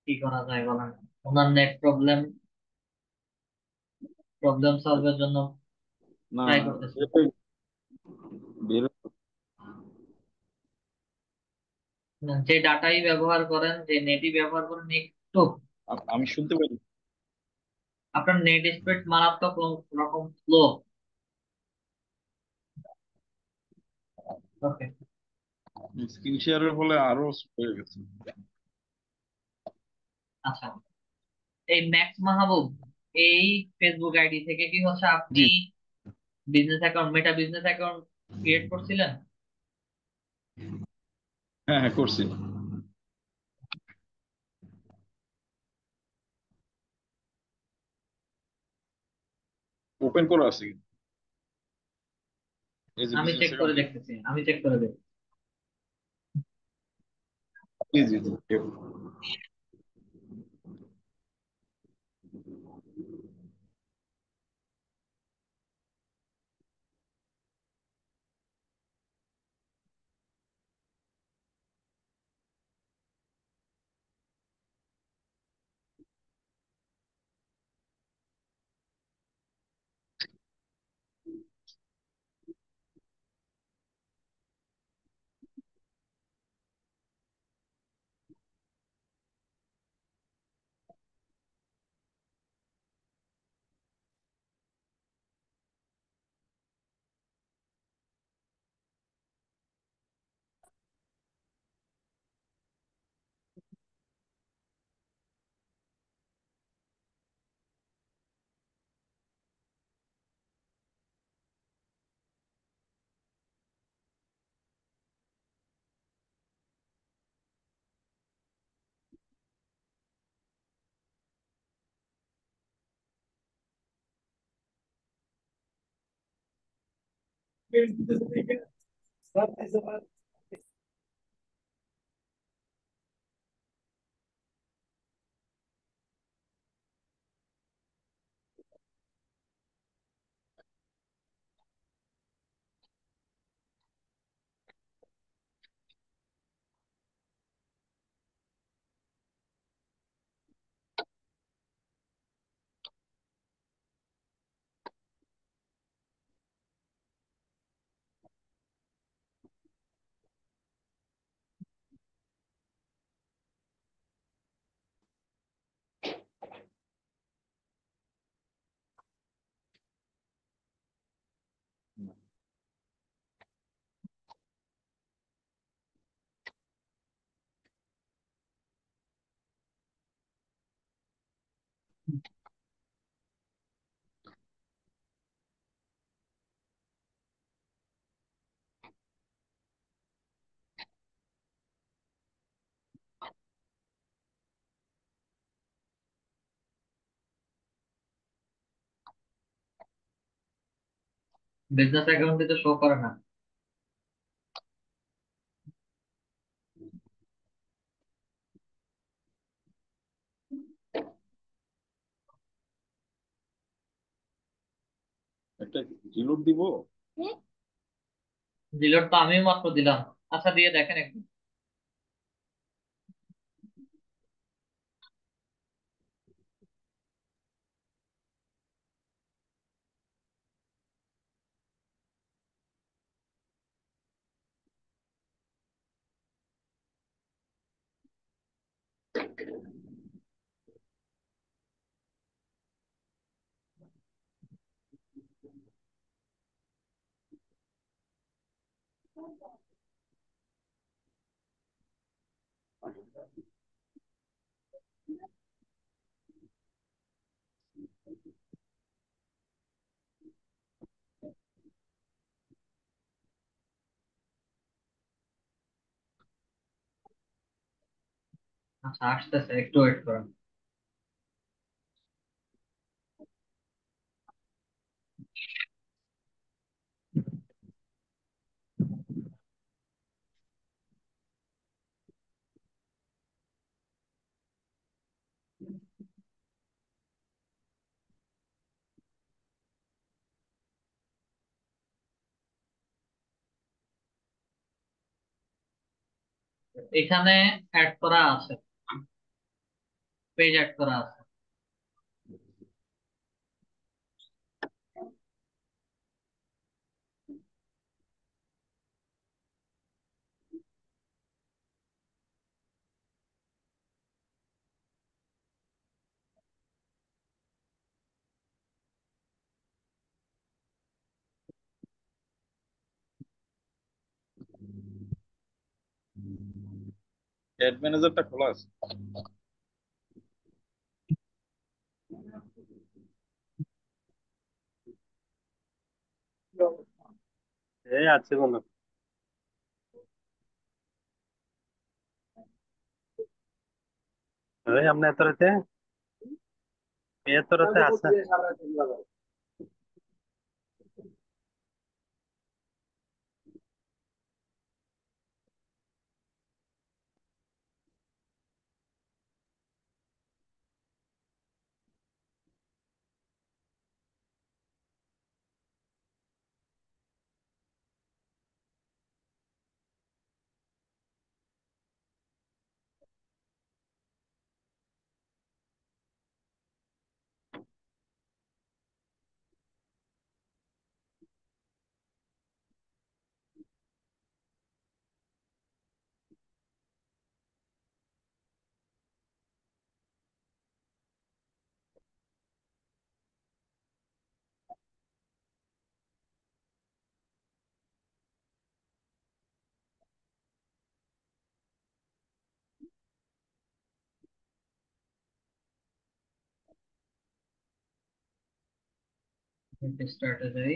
কি করা যায় বলেন? ওনার নেট প্রবলেম, প্রবলেম সলভের জন্য না, ট্রাই করতেছি। এটাই বের। যে ডাটাই ব্যবহার করেন, যে নেটই ব্যবহার করেন, একটু আমি শুনতে পারি। আপনার নেট স্পিড মারাত্মক রকম স্লো। ওকে, স্ক্রিন শেয়ারের ফলে আরো হয়ে গেছে। আচ্ছা। এই ম্যাক্স মাহবুব এই ফেসবুক আইডি থেকে কি হচ্ছে আপনি জি। Business account, Meta business account create করছিলেন? হ্যাঁ হ্যাঁ, করছি। ওপেন করা আছে কিন্তু। এই যে আমি বিজনেস চেক করে অ্যাকাউন্ট। দেখতেছি, আমি চেক করে দেখছি। জি জি জি। বিজনেস অ্যাকাউন্টে তো শো করে না। একটা রিলোড দিব। ডিলিট তো আমিও মাত্র দিলাম। আচ্ছা, দিয়ে দেখেন একটু। আচ্ছা, আসতেছে, একটু ওয়েট করুন। এখানে অ্যাড করা আছে, পেজ অ্যাড করা আছে। অ্যাড ম্যানেজারটা খোলা আছে? এই আছে বলো। এই আপনি এত রাতে আছে? স্টার্টে যাই।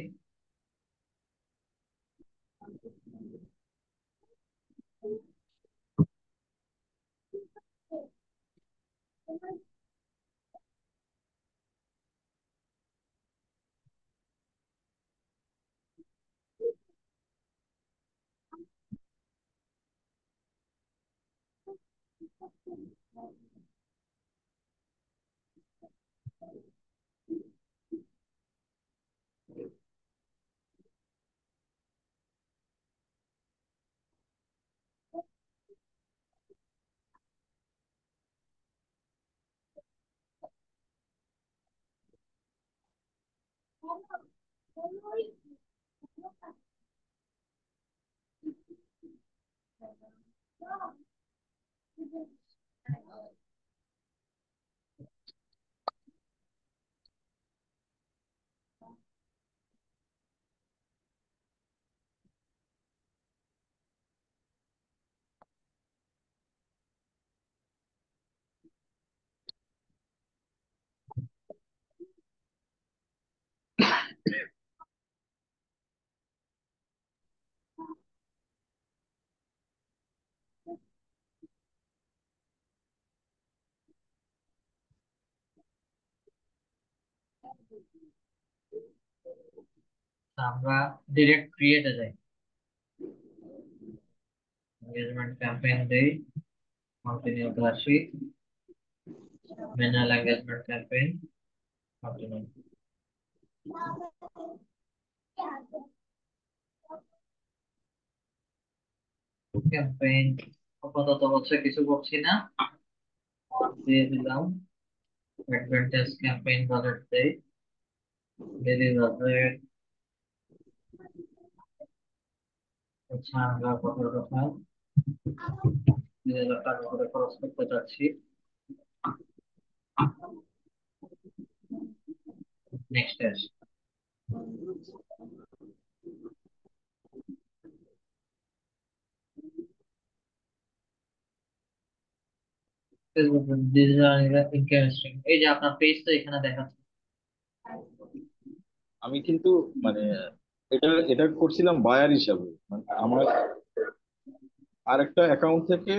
আমরা ডিরেক্ট ক্রিয়েটে যাই, এঙ্গেজমেন্ট ক্যাম্পেইন দেই, কন্টিনিউতে আসি, manual engagement campaign, continue campaign. আপাতত হচ্ছে কিছু করছি না, দিয়ে দিলাম। অ্যাডভান্টেজ ক্যাম্পেইন বাজেট দেই, ডেইলি বাজেট হচ্ছে আমরা কথার কথা 2,000 টাকা করে খরচ করতে চাচ্ছি। নেক্সট আসি। ফেসবুক ডিজিটাল ইনকাম স্ট্রিম, এই যে আপনার পেজ তো এখানে দেখাচ্ছে। আমি কিন্তু মানে এটা এটা করছিলাম বায়ার হিসাবে, মানে আমার আরেকটা অ্যাকাউন্ট থেকে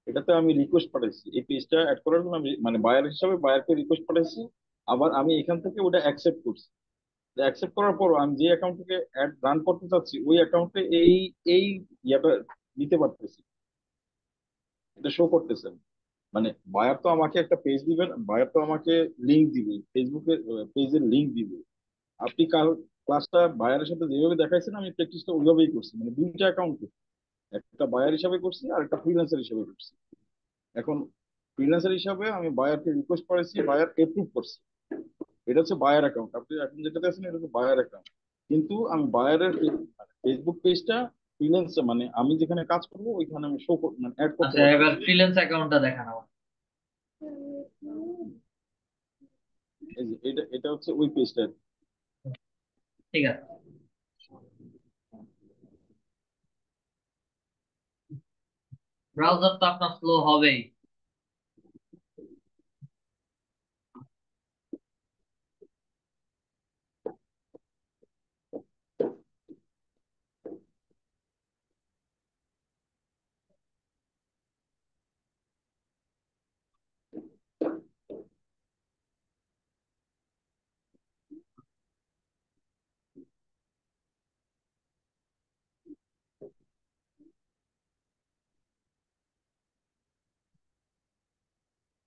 এটা এটাতে আমি রিকোয়েস্ট পাঠাইছি, এই পেজটা অ্যাড করার জন্য আমি মানে বায়ার হিসাবে বায়ারকে রিকোয়েস্ট পাঠাইছি। আবার আমি এখান থেকে ওটা অ্যাকসেপ্ট করছি। অ্যাকসেপ্ট করার পর আমি যে অ্যাকাউন্ট থেকে অ্যাড রান করতে চাচ্ছি ওই অ্যাকাউন্টে এই ইয়াটা দিতে পারতেছি, এটা শো করতেছে। মানে বায়ার তো আমাকে একটা পেজ দিবেন, বায়ার তো আমাকে লিংক দিবে, ফেসবুকের পেজের লিংক দিবে। আপনি কাল ক্লাসটা বায়ারের সাথে যেভাবে দেখাইছেন আমি প্র্যাকটিসটা ওইভাবেই করছি, মানে দুইটা অ্যাকাউন্ট, একটা বায়ার হিসাবে করছি আর একটা ফ্রিল্যান্সার হিসাবে করছি। এখন ফ্রিল্যান্সার হিসাবে আমি বায়ারকে রিকোয়েস্ট করেছি, বায়ার এপ্রুভ করছি। এটা হচ্ছে বায়ার অ্যাকাউন্ট, আপনি এখন যেটাতে আছেন এটা হচ্ছে বায়ার অ্যাকাউন্ট। কিন্তু আমি বায়ারের ফেসবুক পেজটা ফ্রিল্যান্সার মানে আমি যেখানে কাজ করবো ওইখানে আমি শো মানে অ্যাড করতে আচ্ছা, এবার পারতেছি। ফ্রিল্যান্স অ্যাকাউন্টটা দেখানো। এই যে এটা এটা হচ্ছে ওই পেজটা। ঠিক আছে, ব্রাউজার তো আপনার স্লো হবেই।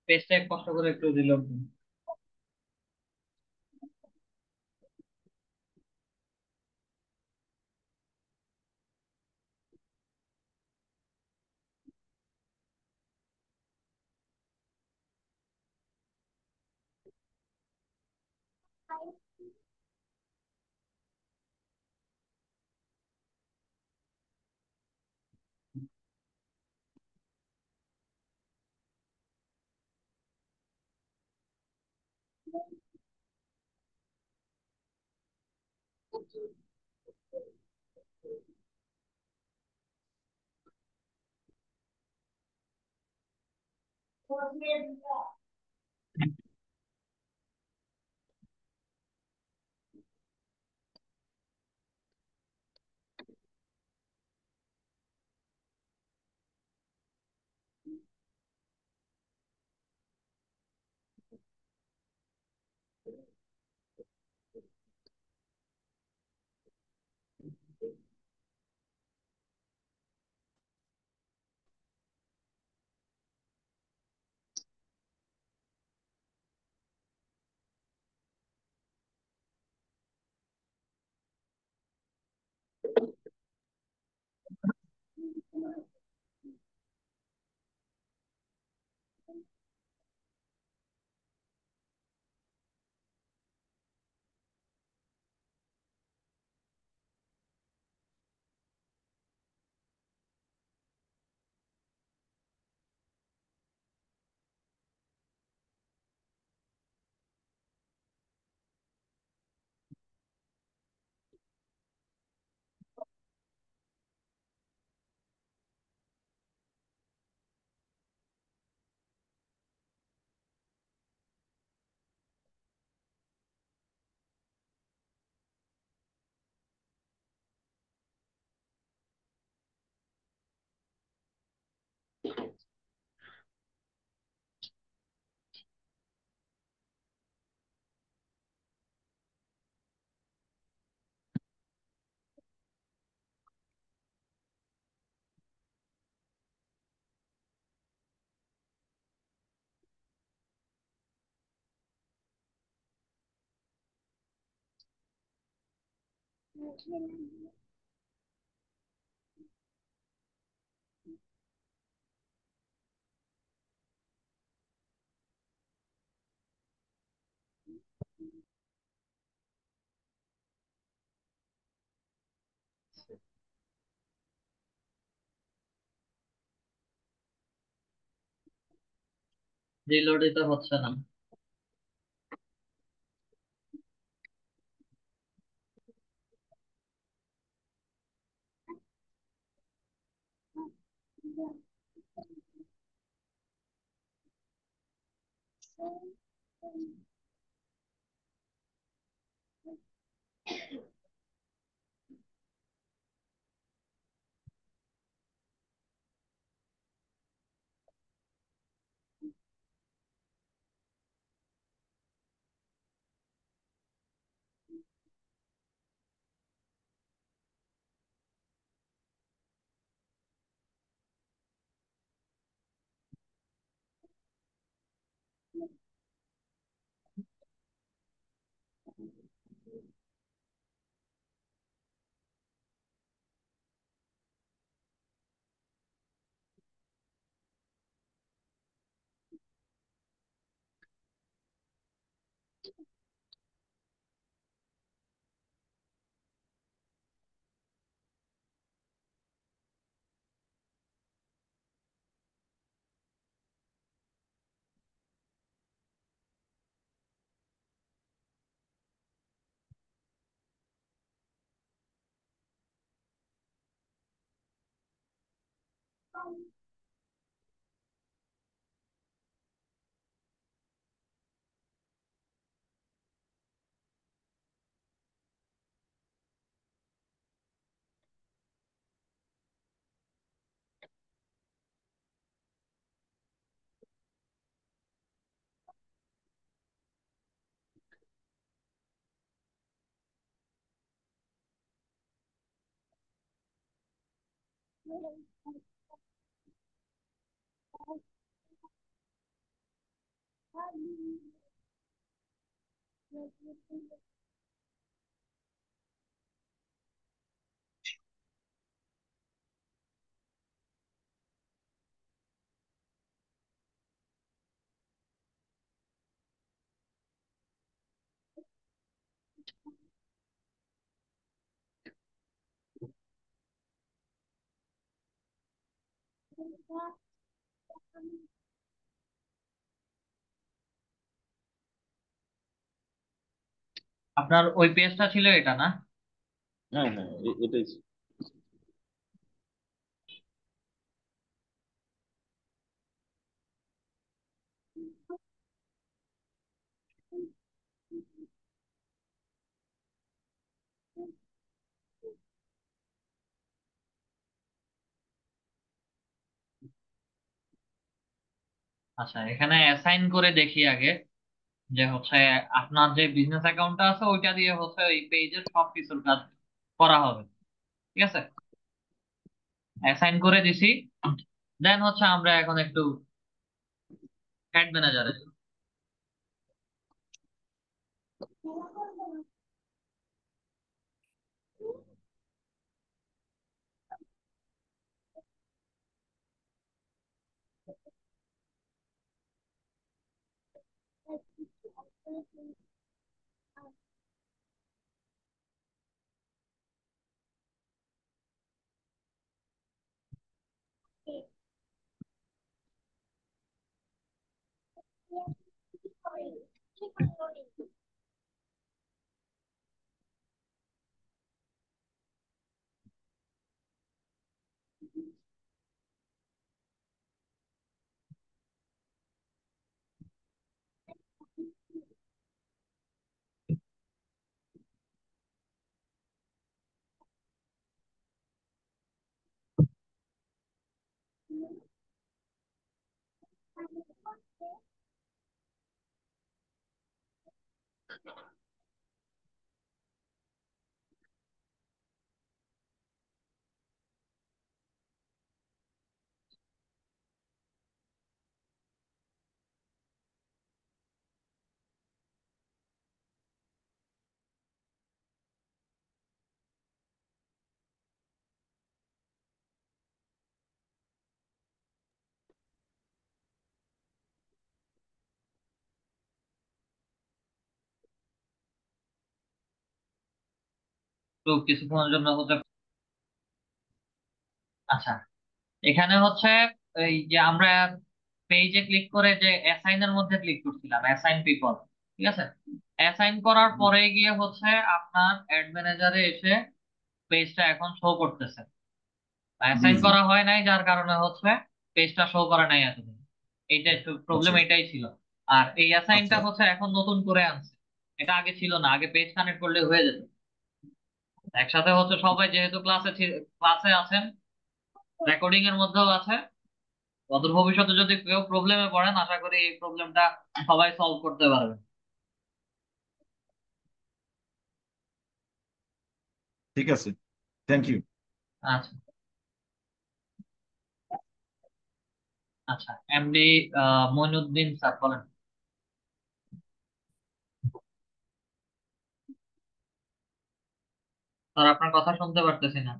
পেজটা কষ্ট করে একটু রিলোড দিন। রিলোডই তো হচ্ছে না। আপনার ওই পেজটা ছিল এটা না? হ্যাঁ হ্যাঁ, এটাই। আচ্ছা, এখানে অ্যাসাইন করে দেখি আগে যে হচ্ছে আপনার যে বিজনেস অ্যাকাউন্টটা আছে ওইটা দিয়ে হচ্ছে ওই পেজের সব কিছুর কাজ করা হবে। ঠিক আছে, অ্যাসাইন করে দিছি। দেন হচ্ছে আমরা এখন একটু অ্যাড ম্যানেজারে। তো কিছুক্ষণের জন্য হচ্ছে। আচ্ছা, এখানে হচ্ছে এই যে আমরা পেজে ক্লিক করে যে অ্যাসাইন এর মধ্যে ক্লিক করছিলাম, অ্যাসাইন পিপল। ঠিক আছে, অ্যাসাইন করার পরে গিয়ে হচ্ছে আপনার অ্যাড ম্যানেজারে এসে পেজটা এখন শো করতেছে। জি অ্যাসাইন জি। করা হয় নাই যার কারণে হচ্ছে পেজটা শো করে নাই এতদিন। এইটাই প্রবলেম, আচ্ছা এটাই ছিল। আর এই অ্যাসাইনটা আচ্ছা। হচ্ছে এখন নতুন করে আনছে, এটা আগে ছিল না। আগে পেজ কানেক্ট করলে হয়ে যেত। একসাথে হচ্ছে সবাই যেহেতু ক্লাসে আছেন, রেকর্ডিং এর মধ্যেও আছে। অদূর ভবিষ্যতে যদি কেউ প্রবলেমে পড়েন, আশা করি এই প্রবলেমটা সবাই সলভ করতে পারবে। ঠিক আছে, থ্যাংক ইউ। আচ্ছা। আচ্ছা, এমডি মইনুদ্দিন স্যার বলেন। স্যার, আপনার কথা শুনতে পারতেছি না।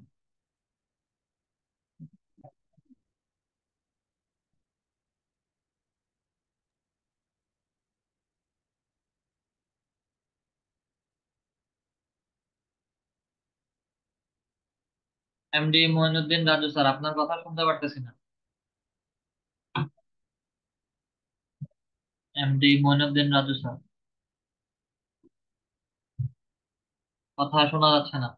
এমডি মঈনুদ্দিন রাজু স্যার, আপনার কথা শুনতে পারতেছি না। এমডি মঈনুদ্দিন রাজু স্যার, কথা শোনা যাচ্ছে না।